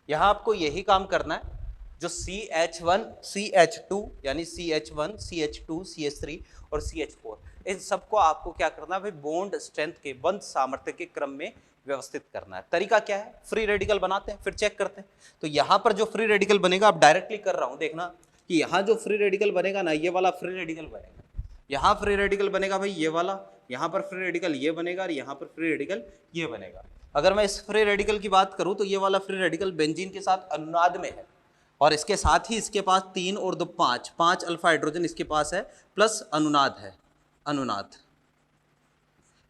यहाँ आपको यही काम करना है। जो CH1 CH2 यानी CH1 CH2 CH3 और CH4, इन सबको आपको क्या करना है भाई, बॉन्ड स्ट्रेंथ के, बंध सामर्थ्य के क्रम में व्यवस्थित करना है। तरीका क्या है, फ्री रेडिकल बनाते हैं फिर चेक करते हैं। तो यहाँ पर जो फ्री रेडिकल बनेगा, आप डायरेक्टली कर रहा हूँ, देखना कि यहाँ जो फ्री रेडिकल बनेगा ना, ये वाला फ्री रेडिकल बनेगा, यहाँ फ्री रेडिकल बनेगा भाई ये वाला, यहाँ पर फ्री रेडिकल ये बनेगा और यहाँ पर फ्री रेडिकल ये बनेगा। अगर मैं इस फ्री रेडिकल की बात करूँ तो ये वाला फ्री रेडिकल बेंजीन के साथ अनुनाद में है, और इसके साथ ही इसके पास 3 और 2 5 अल्फा हाइड्रोजन इसके पास है, प्लस अनुनाद है, अनुनाद।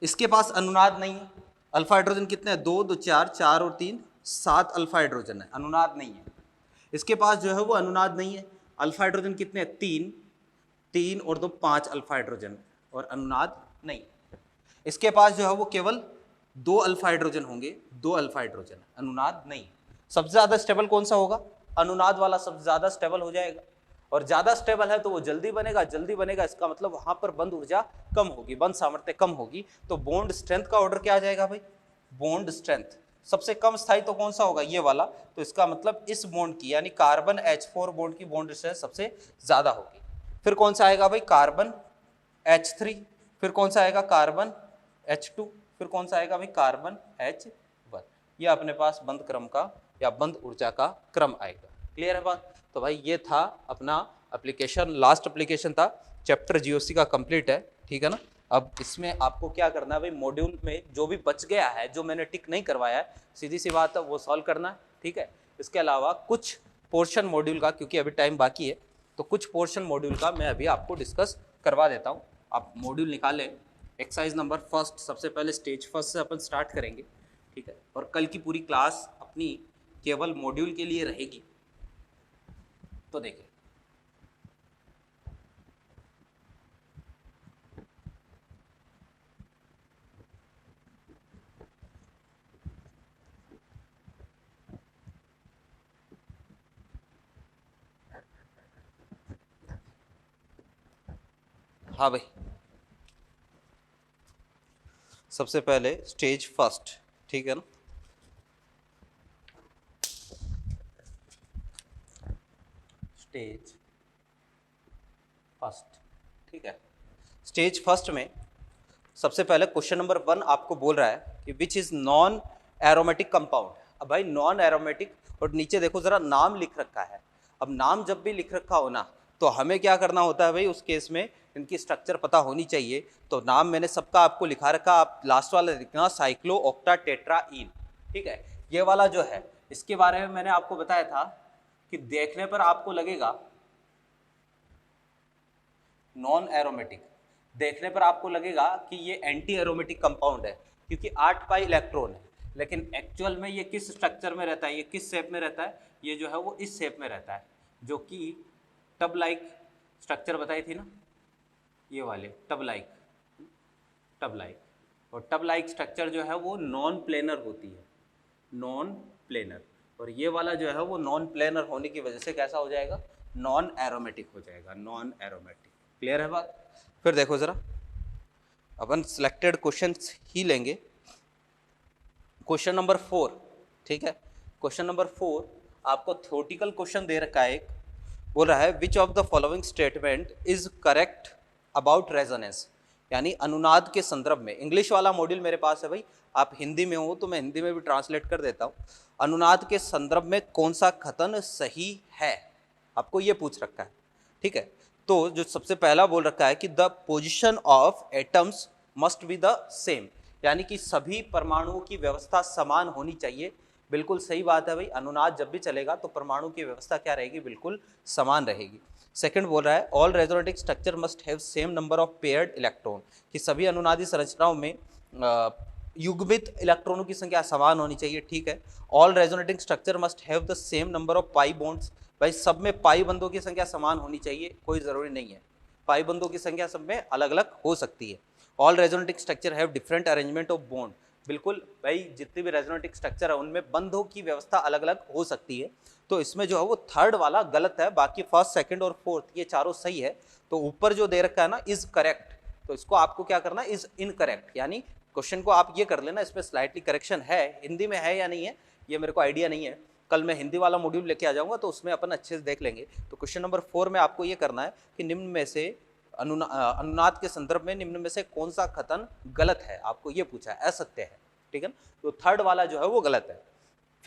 इसके पास अनुनाद नहीं है। अल्फा हाइड्रोजन कितने हैं, 2 2 4 4 और 3 7 अल्फा हाइड्रोजन है, अनुनाद नहीं है। इसके पास जो है वो अनुनाद नहीं है। अल्फा हाइड्रोजन कितने हैं, 3 और 2 5 अल्फा हाइड्रोजन, और अनुनाद नहीं। इसके पास जो है वो केवल 2 अल्फा हाइड्रोजन होंगे, 2 अल्फा हाइड्रोजन, अनुनाद नहीं। सबसे ज्यादा स्टेबल कौन सा होगा, अनुनाद वाला सबसे ज्यादा स्टेबल हो जाएगा, और ज्यादा स्टेबल है तो वो जल्दी बनेगा, जल्दी बनेगा इसका मतलब वहां पर बंध ऊर्जा कम होगी, बंध सामर्थ्य कम होगी, तो बॉन्ड स्ट्रेंथ का ऑर्डर क्या आ जाएगा भाई, बॉन्ड स्ट्रेंथ सबसे कम स्थायी तो कौन सा होगा, ये वाला। तो इसका मतलब इस बॉन्ड की यानी कार्बन H4 बॉन्ड की बॉन्ड स्ट्रेंथ सबसे ज्यादा होगी। फिर कौन सा आएगा भाई, कार्बन H3, फिर कौन सा आएगा कार्बन H2, फिर कौन सा आएगा भाई कार्बन H1। ये अपने पास बंध क्रम का या बंध ऊर्जा का क्रम आएगा। क्लियर है बात। तो भाई ये था अपना एप्लीकेशन, लास्ट एप्लीकेशन था, चैप्टर जीओसी का कंप्लीट है, ठीक है ना। अब इसमें आपको क्या करना है भाई, मॉड्यूल में जो भी बच गया है, जो मैंने टिक नहीं करवाया है, सीधी सी बात है वो सॉल्व करना है, ठीक है। इसके अलावा कुछ पोर्शन मॉड्यूल का, क्योंकि अभी टाइम बाकी है, तो कुछ पोर्शन मॉड्यूल का मैं अभी आपको डिस्कस करवा देता हूँ। आप मॉड्यूल निकालें, एक्सरसाइज नंबर फर्स्ट, सबसे पहले स्टेज फर्स्ट से अपन स्टार्ट करेंगे, ठीक है। और कल की पूरी क्लास अपनी केवल मॉड्यूल के लिए रहेगी। तो देखिए, हाँ भाई, सबसे पहले स्टेज फर्स्ट, ठीक है ना। स्टेज फर्स्ट, ठीक है। स्टेज फर्स्ट में सबसे पहले क्वेश्चन नंबर 1 आपको बोल रहा है कि which is non aromatic compound. अब भाई नॉन एरोमेटिक, और नीचे देखो जरा नाम लिख रखा है। अब नाम जब भी लिख रखा हो ना, तो हमें क्या करना होता है भाई, उस केस में इनकी स्ट्रक्चर पता होनी चाहिए। तो नाम मैंने सबका आपको लिखा रखा, आप लास्ट वाला लिखना साइक्लो ऑक्टा टेट्राईन, ठीक है। ये वाला जो है इसके बारे में मैंने आपको बताया था कि देखने पर आपको लगेगा नॉन एरोमेटिक, देखने पर आपको लगेगा कि ये एंटी एरोमेटिक कंपाउंड है, क्योंकि 8 पाई इलेक्ट्रॉन है, लेकिन एक्चुअल में ये किस स्ट्रक्चर में रहता है, ये किस शेप में रहता है, ये जो है वो इस शेप में रहता है, जो कि टब लाइक स्ट्रक्चर बताई थी ना, ये वाले टब लाइक, टब लाइक। और टब लाइक स्ट्रक्चर जो है वो नॉन प्लेनर होती है, नॉन प्लेनर। और ये वाला जो है वो नॉन प्लेनर होने की वजह से कैसा हो जाएगा, नॉन एरोमेटिक हो जाएगा, नॉन एरोमेटिक। क्लियर है बात। फिर देखो जरा, अपन सिलेक्टेड क्वेश्चन ही लेंगे। क्वेश्चन नंबर 4, ठीक है। क्वेश्चन नंबर 4 आपको थ्योरेटिकल क्वेश्चन दे रखा है, एक बोल रहा है which of the following statement is correct about resonance, यानी अनुनाद के संदर्भ में। इंग्लिश वाला मॉड्यूल मेरे पास है भाई, आप हिंदी में हो तो मैं हिंदी में भी ट्रांसलेट कर देता हूँ। अनुनाद के संदर्भ में कौन सा कथन सही है, आपको ये पूछ रखा है, ठीक है। तो जो सबसे पहला बोल रखा है कि the position of atoms must be the same, यानी कि सभी परमाणुओं की व्यवस्था समान होनी चाहिए। बिल्कुल सही बात है भाई, अनुनाद जब भी चलेगा तो परमाणु की व्यवस्था क्या रहेगी, बिल्कुल समान रहेगी। सेकंड बोल रहा है all resonating structure must have same number of paired electron, कि सभी अनुनादी संरचनाओं में युग्मित इलेक्ट्रॉनों की संख्या समान होनी चाहिए, ठीक है। All resonating structure must have the same number of pi bonds, भाई सब में पाई बंधों की संख्या समान होनी चाहिए, कोई ज़रूरी नहीं है, पाई बंधों की संख्या सब में अलग अलग हो सकती है। All resonating structure have different arrangement of bond, बिल्कुल भाई जितने भी रेजोनेटिक स्ट्रक्चर है उनमें बंधों की व्यवस्था अलग अलग हो सकती है। तो इसमें जो है वो थर्ड वाला गलत है, बाकी फर्स्ट सेकंड और फोर्थ ये चारों सही है। तो ऊपर जो दे रखा है ना इज करेक्ट, तो इसको आपको क्या करना है, इज इनकरेक्ट, यानी क्वेश्चन को आप ये कर लेना, इसमें स्लाइटली करेक्शन है, हिंदी में है या नहीं है ये मेरे को आइडिया नहीं है, कल मैं हिंदी वाला मॉड्यूल लेके आ जाऊंगा तो उसमें अपन अच्छे से देख लेंगे। तो क्वेश्चन नंबर 4 में आपको ये करना है कि निम्न में से अनुनाद के संदर्भ में निम्न में से कौन सा कथन गलत है, आपको ये पूछा है, असत्य है, ठीक है ना। तो थर्ड वाला जो है वो गलत है।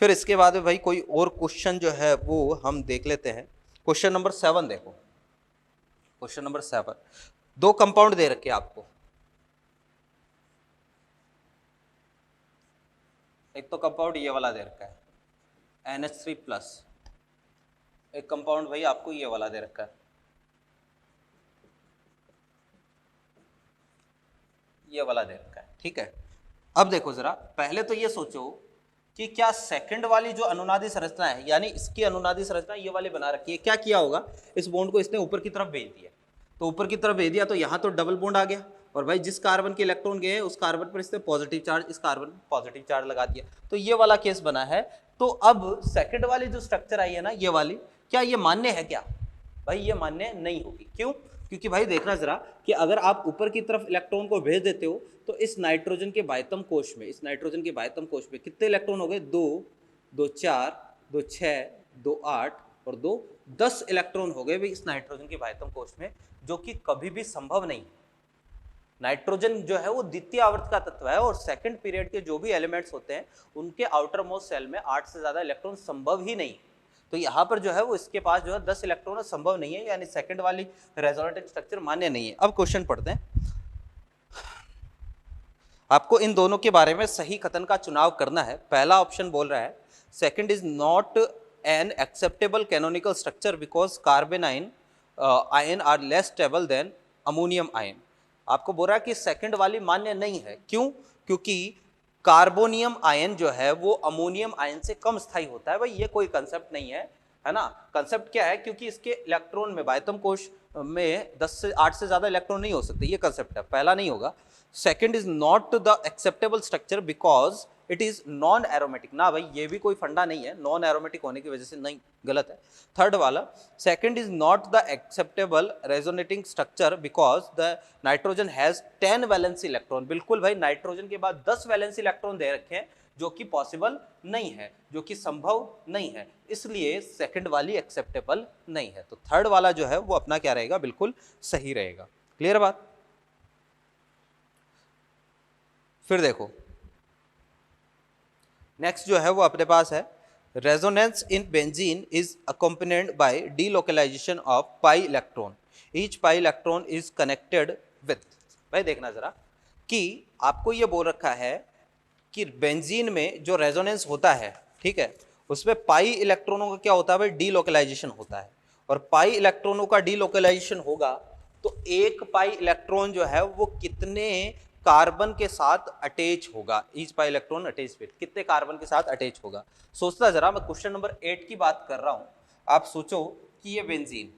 फिर इसके बाद में भाई कोई और क्वेश्चन जो है वो हम देख लेते हैं। क्वेश्चन नंबर 7 देखो, क्वेश्चन नंबर 7, दो कंपाउंड दे रखे आपको, एक तो कंपाउंड ये वाला दे रखा है NH3+, एक कंपाउंड भाई आपको ये वाला दे रखा है, ये वाला दे रखा है, ठीक है। अब देखो जरा, पहले तो ये सोचो कि क्या सेकंड वाली जो अनुनादी संरचना है, यानी इसकी अनुनादी संरचना ये वाली बना रखी है, क्या किया होगा, इस बॉन्ड को इसने ऊपर की तरफ भेज दिया, तो ऊपर की तरफ भेज दिया तो यहाँ तो डबल बॉन्ड आ गया, और भाई जिस कार्बन के इलेक्ट्रॉन गए उस कार्बन पर इसने पॉजिटिव चार्ज, इस कार्बन पर पॉजिटिव चार्ज लगा दिया, तो ये वाला केस बना है। तो अब सेकंड वाली जो स्ट्रक्चर आई है ना ये वाली, क्या ये मान्य है क्या, भाई ये मान्य नहीं होगी। क्यों, क्योंकि भाई देखना जरा कि अगर आप ऊपर की तरफ इलेक्ट्रॉन को भेज देते हो तो इस नाइट्रोजन के बाह्यतम कोश में, इस नाइट्रोजन के बाह्यतम कोश में कितने इलेक्ट्रॉन हो गए, 2 2 4 2 6 2 8 और 2 10 इलेक्ट्रॉन हो गए भाई इस नाइट्रोजन के बाह्यतम कोश में, जो कि कभी भी संभव नहीं है। नाइट्रोजन जो है वो द्वितीय आवर्त का तत्व है, और सेकंड पीरियड के जो भी एलिमेंट्स होते हैं उनके आउटर मोस्ट सेल में 8 से ज्यादा इलेक्ट्रॉन संभव ही नहीं है। तो यहाँ पर जो है वो इसके पास जो है 10 इलेक्ट्रॉन संभव नहीं है, यानी सेकंड वाली रेजोनेटिव स्ट्रक्चर मान्य नहीं है। अब क्वेश्चन पढ़ते हैं, आपको इन दोनों के बारे में सही कथन का चुनाव करना है। पहला ऑप्शन बोल रहा है second is not an acceptable canonical structure because carbon ion are less stable than ammonium ion. आपको बोल रहा है कि सेकंड वाली मान्य नहीं है, क्यों, क्योंकि कार्बोनियम आयन जो है वो अमोनियम आयन से कम स्थायी होता है। भाई ये कोई कंसेप्ट नहीं है ना। कंसेप्ट क्या है, क्योंकि इसके इलेक्ट्रॉन में बाह्यतम कोश में 10 से 8 से ज्यादा इलेक्ट्रॉन नहीं हो सकते, ये कंसेप्ट है, पहला नहीं होगा। Second is not the acceptable structure because it is non aromatic, ना भाई ये भी कोई फंडा नहीं है, नॉन एरोमेटिक होने की वजह से नहीं, गलत है। थर्ड वाला second is not the acceptable resonating structure because the nitrogen has 10 valency electron, बिल्कुल भाई नाइट्रोजन के बाद 10 वैलेंसी इलेक्ट्रॉन दे रखे हैं जो कि पॉसिबल नहीं है, जो कि संभव नहीं है, इसलिए सेकंड वाली एक्सेप्टेबल नहीं है। तो थर्ड वाला जो है वो अपना क्या रहेगा, बिल्कुल सही रहेगा। क्लियर बात। फिर देखो नेक्स्ट जो है वो अपने पास है resonance in benzene is accompanied by delocalisation of pi electron, each pi electron is connected with. भाई देखना जरा कि आपको ये बोल रखा है कि बेंजीन में जो रेजोनेंस होता है, ठीक है, उसमें पाई इलेक्ट्रॉनों का क्या होता है भाई, डीलोकलाइजेशन होता है, और पाई इलेक्ट्रॉनों का डीलोकलाइजेशन होगा तो एक पाई इलेक्ट्रॉन जो है वो कितने कार्बन के साथ अटैच होगा, each pi electron attach with, कितने कार्बन के साथ अटैच होगा। सोचता जरा, मैं क्वेश्चन नंबर 8 की बात कर रहा हूं, आप सोचो कि ये बेंजीन,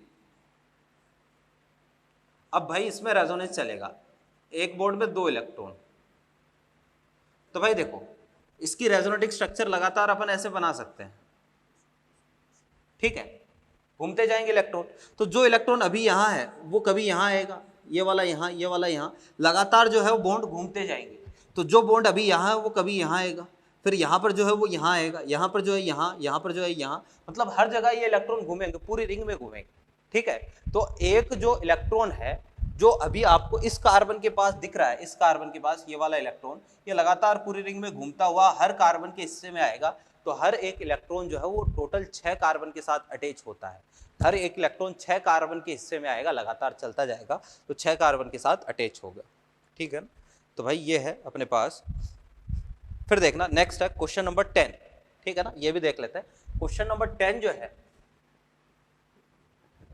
अब भाई इसमें रेजोनेंस चलेगा, एक बॉन्ड में 2 इलेक्ट्रॉन, तो भाई देखो इसकी रेजोनेटिक स्ट्रक्चर लगातार अपन ऐसे बना सकते हैं, ठीक है, घूमते जाएंगे इलेक्ट्रॉन, तो जो इलेक्ट्रॉन अभी यहां है वो कभी यहां आएगा, ये वाला यहां, ये वाला यहां, लगातार जो है वो बॉन्ड घूमते जाएंगे, तो जो बॉन्ड अभी यहां है वो कभी यहां आएगा, फिर यहां पर जो है वो यहां आएगा, यहां पर जो है यहां पर जो है यहां, मतलब हर जगह ये इलेक्ट्रॉन घूमेंगे, पूरी रिंग में घूमेंगे, ठीक है। तो एक जो इलेक्ट्रॉन है जो अभी आपको इस कार्बन के पास दिख रहा है, इस कार्बन के पास ये वाला इलेक्ट्रॉन, ये लगातार पूरी रिंग में घूमता हुआ हर कार्बन के हिस्से में आएगा, तो हर एक इलेक्ट्रॉन जो है वो टोटल 6 कार्बन के साथ अटैच होता है, हर एक इलेक्ट्रॉन 6 कार्बन के हिस्से में आएगा, लगातार चलता जाएगा, तो 6 कार्बन के साथ अटैच होगा, ठीक है। तो भाई ये है अपने पास। फिर देखना नेक्स्ट है क्वेश्चन नंबर 10, ठीक है ना, ये भी देख लेते हैं। क्वेश्चन नंबर 10 जो है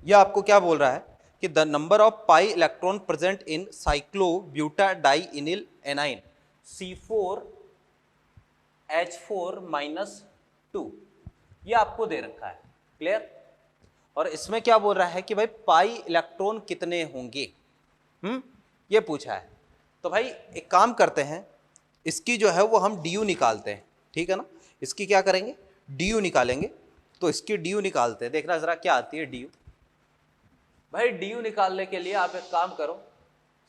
ये आपको क्या बोल रहा है कि the number of pi electron present in cyclobutadienyl anion C4H4-2, ये आपको दे रखा है, क्लियर। और इसमें क्या बोल रहा है कि भाई पाई इलेक्ट्रॉन कितने होंगे, ये पूछा है। तो भाई एक काम करते हैं, इसकी जो है वो हम डी यू निकालते हैं, ठीक है ना, इसकी क्या करेंगे, डी यू निकालेंगे, तो इसकी डी यू निकालते हैं, देखना जरा क्या आती है डी यू। भाई डी यू निकालने के लिए आप एक काम करो,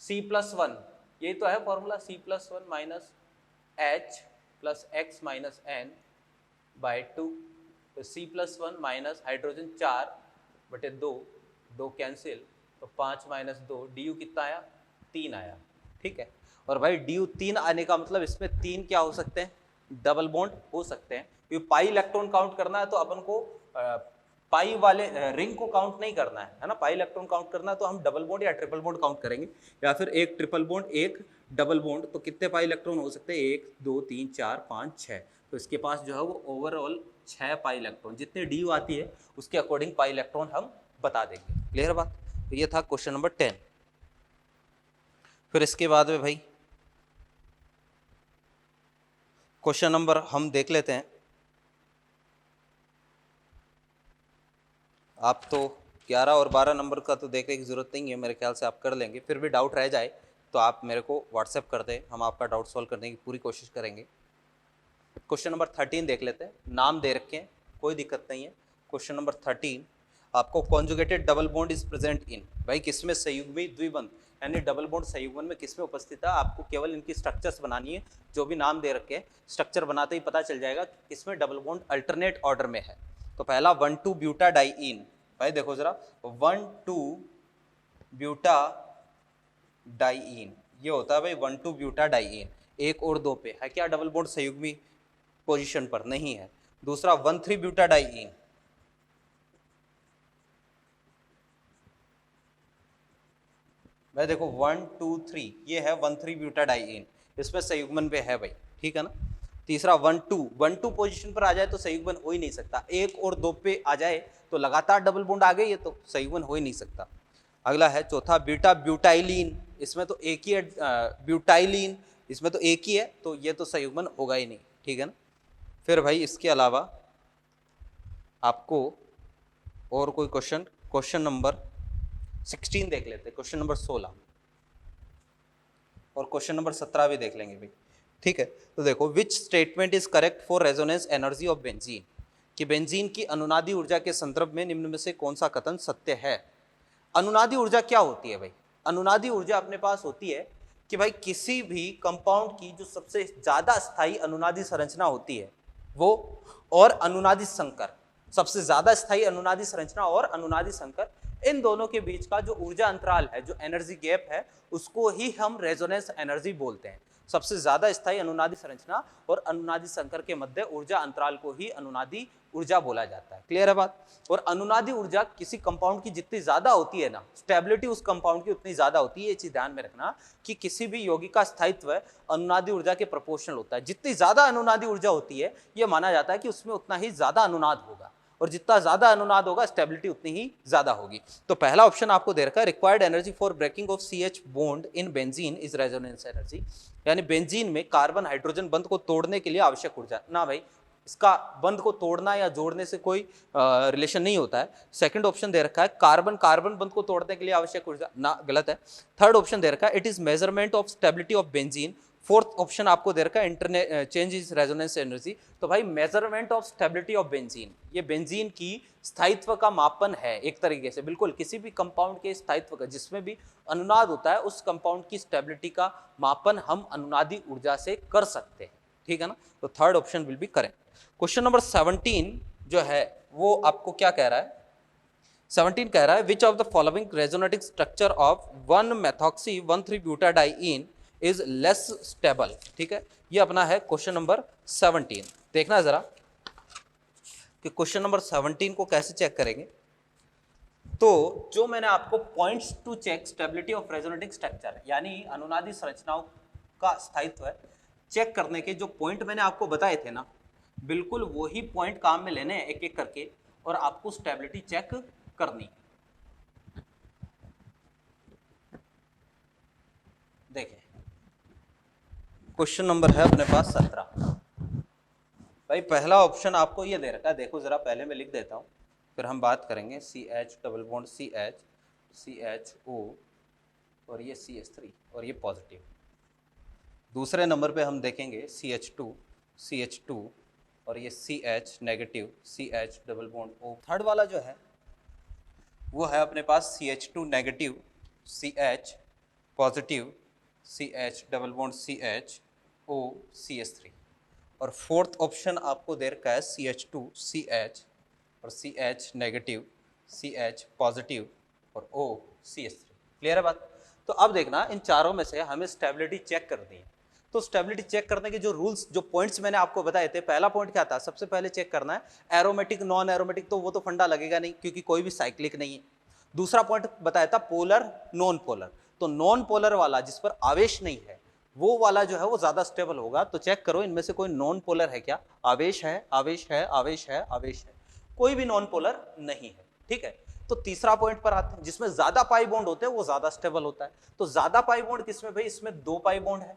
C+1, यही तो है formula, C+1 - H + X - N by 2, तो C+1 माइनस हाइड्रोजन 4/2, 2 कैंसिल, तो 5 - 2, DU कितना आया? 3 आया। ठीक है, और भाई DU 3 आने का मतलब इसमें 3 क्या हो सकते हैं? डबल बॉन्ड हो सकते हैं, क्योंकि पाई इलेक्ट्रॉन काउंट करना है तो अपन को पाई वाले रिंग को काउंट नहीं करना है ना, पाई इलेक्ट्रॉन काउंट करना है तो हम डबल बॉन्ड या ट्रिपल बॉन्ड काउंट करेंगे, या फिर एक ट्रिपल बॉन्ड एक डबल बॉन्ड। तो कितने पाई इलेक्ट्रॉन हो सकते हैं? 1 2 3 4 5 6। तो इसके पास जो है वो ओवरऑल 6 पाई इलेक्ट्रॉन, जितने DU आती है उसके अकॉर्डिंग पाई इलेक्ट्रॉन हम बता देंगे। क्लियर बात? तो ये था क्वेश्चन नंबर 10। फिर इसके बाद में भाई क्वेश्चन नंबर हम देख लेते हैं। आप तो 11 और 12 नंबर का तो देखने की ज़रूरत नहीं है, मेरे ख्याल से आप कर लेंगे। फिर भी डाउट रह जाए तो आप मेरे को व्हाट्सएप कर दें, हम आपका डाउट सॉल्व करने की पूरी कोशिश करेंगे। क्वेश्चन नंबर 13 देख लेते हैं। नाम दे रखे हैं, कोई दिक्कत नहीं है। क्वेश्चन नंबर 13 आपको conjugated double bond is present in, भाई किसमें संयुग्मी द्विबंध यानी डबल बॉन्ड संयुग्मन में किसमें उपस्थित है? आपको केवल इनकी स्ट्रक्चर्स बनानी है, जो भी नाम दे रखे हैं स्ट्रक्चर बनाते ही पता चल जाएगा किसमें डबल बॉन्ड अल्टरनेट ऑर्डर में है। तो पहला 1,2 ब्यूटाडाइईन, भाई देखो जरा 1,2 ब्यूटाडाइईन, ये होता है भाई 1,2 ब्यूटाडाइईन। 1 और 2 पे है क्या डबल बॉन्ड संयुग्मी पोजीशन पर? नहीं है। दूसरा 1,3 ब्यूटाडाइईन, भाई देखो 1 2 3, ये है 1,3 ब्यूटाडाइईन, इसमें संयुग्मन पे है भाई, ठीक है ना। तीसरा 1,2 पोजीशन पर आ जाए तो संयुग्मन हो ही नहीं सकता। 1 और 2 पे आ जाए तो लगातार डबल बॉन्ड आ गए, ये तो संयुग्मन हो ही नहीं सकता। अगला है चौथा बीटा ब्यूटाइलिन, इसमें तो एक ही है ब्यूटाइलिन, इसमें तो एक ही है, तो ये तो संयुग्मन होगा ही नहीं, ठीक है ना। फिर भाई इसके अलावा आपको और कोई क्वेश्चन, क्वेश्चन नंबर 16 देख लेते हैं, क्वेश्चन नंबर 16 और क्वेश्चन नंबर 17 भी देख लेंगे भाई, ठीक है। तो देखो which statement is correct for resonance energy of benzene, कि बेंजीन की अनुनादी ऊर्जा के संदर्भ में निम्न में से कौन सा कथन सत्य है? अनुनादी ऊर्जा क्या होती है भाई? अनुनादी ऊर्जा अपने पास होती है कि भाई किसी भी कंपाउंड की जो सबसे ज्यादा स्थायी अनुनादी संरचना होती है वो, और अनुनादी संकर, सबसे ज्यादा स्थायी अनुनादी संरचना और अनुनादी संकर, इन दोनों के बीच का जो ऊर्जा अंतराल है, जो एनर्जी गैप है, उसको ही हम रेजोनेंस एनर्जी बोलते हैं। सबसे ज्यादा स्थायी अनुनादी संरचना और अनुनादी संकर के मध्य ऊर्जा अंतराल को ही अनुनादी ऊर्जा बोला जाता है। क्लियर है बात? और अनुनादी ऊर्जा किसी कंपाउंड की जितनी ज्यादा होती है ना, स्टेबिलिटी उस कंपाउंड की उतनी ज्यादा होती है। ये चीज ध्यान में रखना कि किसी भी यौगिक का स्थायित्व अनुनादी ऊर्जा के प्रोपोर्शनल होता है। जितनी ज्यादा अनुनादी ऊर्जा होती है, यह माना जाता है कि उसमें उतना ही ज्यादा अनुनाद होगा, और जितना ज्यादा अनुनाद होगा स्टेबिलिटी उतनी ही ज्यादा होगी। तो पहला ऑप्शन आपको दे रखा है, required energy for breaking of CH bond in benzene is resonance energy, यानी बेंजीन में कार्बन हाइड्रोजन बंध को तोड़ने के लिए आवश्यक ऊर्जा। ना भाई, इसका बंध को तोड़ना या जोड़ने से कोई रिलेशन नहीं होता है। सेकंड ऑप्शन दे रखा है कार्बन कार्बन बंध को तोड़ने के लिए आवश्यक ऊर्जा, ना, गलत है। थर्ड ऑप्शन दे रखा है it is measurement of stability of benzene. Fourth option आपको दे रखा है internet change is resonance energy. तो भाई measurement of stability of benzene, ये बेंजीन की स्थायित्व का मापन है एक तरीके से, बिल्कुल किसी भी कंपाउंड के स्थायित्व का, जिसमें भी अनुनाद होता है उस कंपाउंड की स्टेबिलिटी का मापन हम अनुनादी ऊर्जा से कर सकते हैं, ठीक है ना। तो third option will be correct. Question number 17 जो है वो आपको क्या कह रहा है? 17 कह रहा है which of the following resonating structure of 1 methoxy 1,3 butadiene is less stable, ठीक है। ये अपना है क्वेश्चन नंबर 17। देखना जरा कि क्वेश्चन नंबर 17 को कैसे चेक करेंगे। तो जो मैंने आपको points to check stability of resonating structure, यानी अनुनादी संरचनाओं का स्थायित्व है, चेक करने के जो पॉइंट मैंने आपको बताए थे ना, बिल्कुल वही पॉइंट काम में लेने हैं एक एक करके, और आपको स्टेबिलिटी चेक करनी। देखें क्वेश्चन नंबर है अपने पास 17। भाई पहला ऑप्शन आपको ये दे रखा है, देखो जरा, पहले मैं लिख देता हूं फिर हम बात करेंगे। CH double bond CH CHO और ये CH3 और ये पॉजिटिव। दूसरे नंबर पे हम देखेंगे CH2 और ये CH negative CH double bond O। Third वाला जो है वो है अपने पास CH2 negative CH positive CH double bond CH O CH3। और फोर्थ ऑप्शन आपको दे रखा है CH2CH और CH नेगेटिव, CH पॉजिटिव और OCH3। क्लियर है बात? तो अब देखना इन चारों में से हमें स्टेबिलिटी चेक करनी है। तो स्टेबिलिटी चेक करने के जो रूल्स, जो पॉइंट्स मैंने आपको बताए थे, पहला पॉइंट क्या था, सबसे पहले चेक करना है एरोमेटिक नॉन एरोमेटिक, तो वो तो फंडा लगेगा नहीं क्योंकि कोई भी साइक्लिक नहीं है। दूसरा पॉइंट बताया था पोलर नॉन पोलर, तो नॉन पोलर वाला जिस पर आवेश नहीं है वो वाला जो है वो ज्यादा स्टेबल होगा। तो चेक करो इनमें से कोई नॉन पोलर है क्या, आवेश है, आवेश है, आवेश है, आवेश है, कोई भी नॉन पोलर नहीं है। ठीक है, तो तीसरा पॉइंट पर आते हैं, जिसमें ज्यादा पाई बॉन्ड होते हैं वो ज्यादा स्टेबल होता है। तो ज्यादा पाई बॉन्ड किसमें भाई, इसमें 2 पाई बॉन्ड है,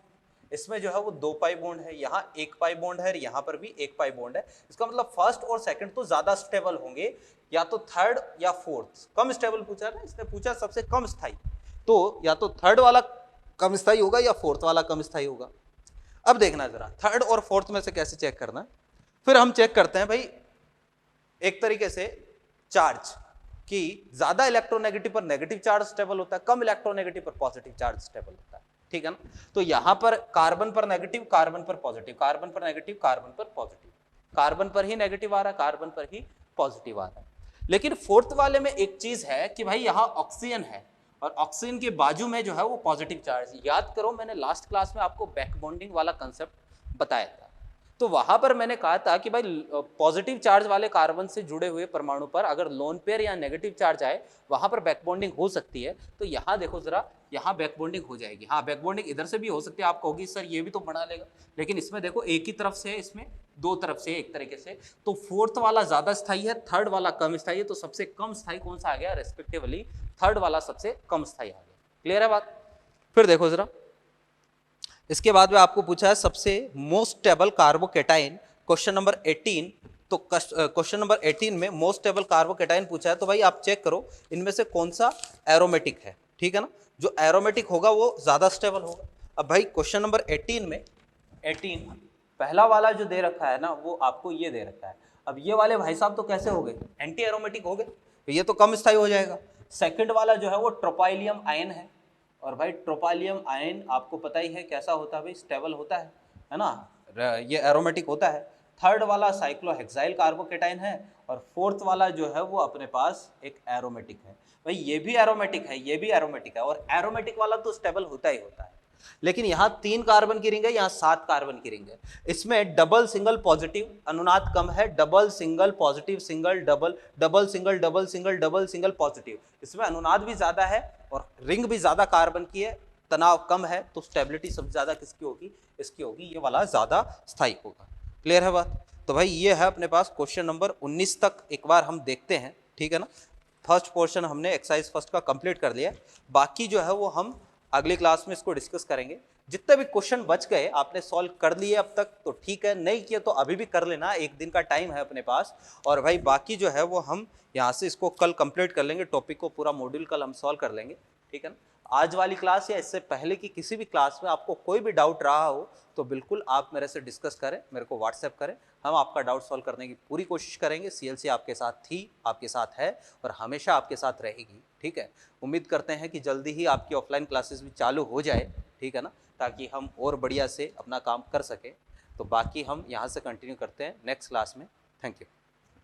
इसमें जो है वो 2 पाई बॉन्ड है, यहाँ 1 पाई बॉन्ड है, यहाँ पर भी 1 पाई बॉन्ड है। इसका मतलब फर्स्ट और सेकंड तो ज्यादा स्टेबल होंगे, या तो थर्ड या फोर्थ। कम स्टेबल पूछा ना, इसने पूछा सबसे कम स्थायी, तो या तो थर्ड वाला कम स्थायी होगा या फोर्थ वाला कम स्थायी होगा। अब देखना जरा थर्ड और फोर्थ में से कैसे चेक करना है। फिर हम चेक करते हैं भाई एक तरीके से चार्ज, कि ज्यादा इलेक्ट्रोनेगेटिव पर नेगेटिव चार्ज स्टेबल होता है, कम इलेक्ट्रोनेगेटिव पर पॉजिटिव चार्ज स्टेबल होता है। ठीक है ना, तो यहां पर कार्बन पर नेगेटिव, कार्बन पर पॉजिटिव, कार्बन पर नेगेटिव, कार्बन पर पॉजिटिव, कार्बन पर ही नेगेटिव आ रहा है, कार्बन पर ही पॉजिटिव आ रहा है। लेकिन फोर्थ वाले में एक चीज है कि भाई यहां ऑक्सीजन है और ऑक्सीजन के बाजू में जो है वो पॉजिटिव चार्ज। याद करो मैंने लास्ट क्लास में आपको बैक बॉन्डिंग वाला कंसेप्ट बताया था, तो वहां पर मैंने कहा था कि भाई पॉजिटिव चार्ज वाले कार्बन से जुड़े हुए परमाणु पर अगर लोन पेयर या नेगेटिव चार्ज आए वहां पर बैक बॉन्डिंग हो सकती है। तो यहाँ देखो जरा, यहाँ बैक बॉन्डिंग हो जाएगी। हाँ, बैक बॉन्डिंग इधर से भी हो सकती है, आप कहोगी सर ये भी तो बना लेगा, लेकिन इसमें देखो एक ही तरफ से है, इसमें 2 तरफ से एक तरीके से। तो फोर्थ वाला ज्यादा स्थायी है, थर्ड वाला कम स्थायी है, तो सबसे कम स्थायी कौन सा आ गया, रेस्पेक्टिवली थर्ड वाला सबसे कम स्थायी आ गया। क्लियर है बात? फिर देखो जरा, इसके बाद में आपको पूछा है सबसे most stable carbocation, question number 18। तो क्वेश्चन नंबर 18 में मोस्ट स्टेबल कार्बोकेटाइन पूछा है, तो भाई आप चेक करो इनमें से कौन सा एरोमेटिक है। ठीक है ना, जो एरोमेटिक होगा वो ज्यादा स्टेबल होगा। अब भाई क्वेश्चन नंबर 18 में 18 पहला वाला जो दे रखा है ना वो आपको ये दे रखा है। अब ये वाले भाई साहब तो कैसे हो गए, एंटी एरोमेटिक हो गए, तो ये तो कम स्थायी हो जाएगा। सेकंड वाला जो है वो ट्रोपाइलियम आयन है, और भाई ट्रोपाइलियम आयन आपको पता ही है कैसा होता है भाई, स्टेबल होता है ना, ये एरोमेटिक होता है। थर्ड वाला साइक्लोहेक्साइल कार्बोकेटाइन है, और फोर्थ वाला जो है वो अपने पास एक एरोमेटिक है। भाई ये भी एरोमेटिक है, ये भी एरोमेटिक है, और एरोमेटिक वाला तो स्टेबल होता ही होता है। लेकिन यहाँ 3 कार्बन की रिंग है, यहाँ 7 कार्बन की रिंग है। इसमें डबल सिंगल पॉजिटिव अनुनाद कम है, double single positive single double, double single double single double single positive, इसमें अनुनाद भी ज्यादा है और रिंग भी ज्यादा कार्बन की है, तनाव कम है, तो स्टेबिलिटी सबसे ज्यादा किसकी होगी, इसकी होगी, ये वाला ज्यादा स्थायी होगा। क्लियर है बात? तो भाई ये है अपने पास क्वेश्चन नंबर 19 तक एक बार हम देखते हैं। ठीक है ना, फर्स्ट पोर्शन हमने एक्सरसाइज फर्स्ट का कंप्लीट कर लिया, बाकी जो है वो हम अगली क्लास में इसको डिस्कस करेंगे। जितने भी क्वेश्चन बच गए आपने सॉल्व कर लिए अब तक तो ठीक है, नहीं किए तो अभी भी कर लेना, एक दिन का टाइम है अपने पास। और भाई बाकी जो है वो हम यहाँ से इसको कल कंप्लीट कर लेंगे, टॉपिक को पूरा मॉड्यूल कल हम सॉल्व कर लेंगे। ठीक है ना, आज वाली क्लास या इससे पहले की किसी भी क्लास में आपको कोई भी डाउट रहा हो तो बिल्कुल आप मेरे से डिस्कस करें, मेरे को व्हाट्सएप करें, हम आपका डाउट सॉल्व करने की पूरी कोशिश करेंगे। CLC आपके साथ थी, आपके साथ है और हमेशा आपके साथ रहेगी। ठीक है, उम्मीद करते हैं कि जल्दी ही आपकी ऑफलाइन क्लासेस भी चालू हो जाए। ठीक है ना, ताकि हम और बढ़िया से अपना काम कर सकें। तो बाकी हम यहाँ से कंटिन्यू करते हैं नेक्स्ट क्लास में। Thank you.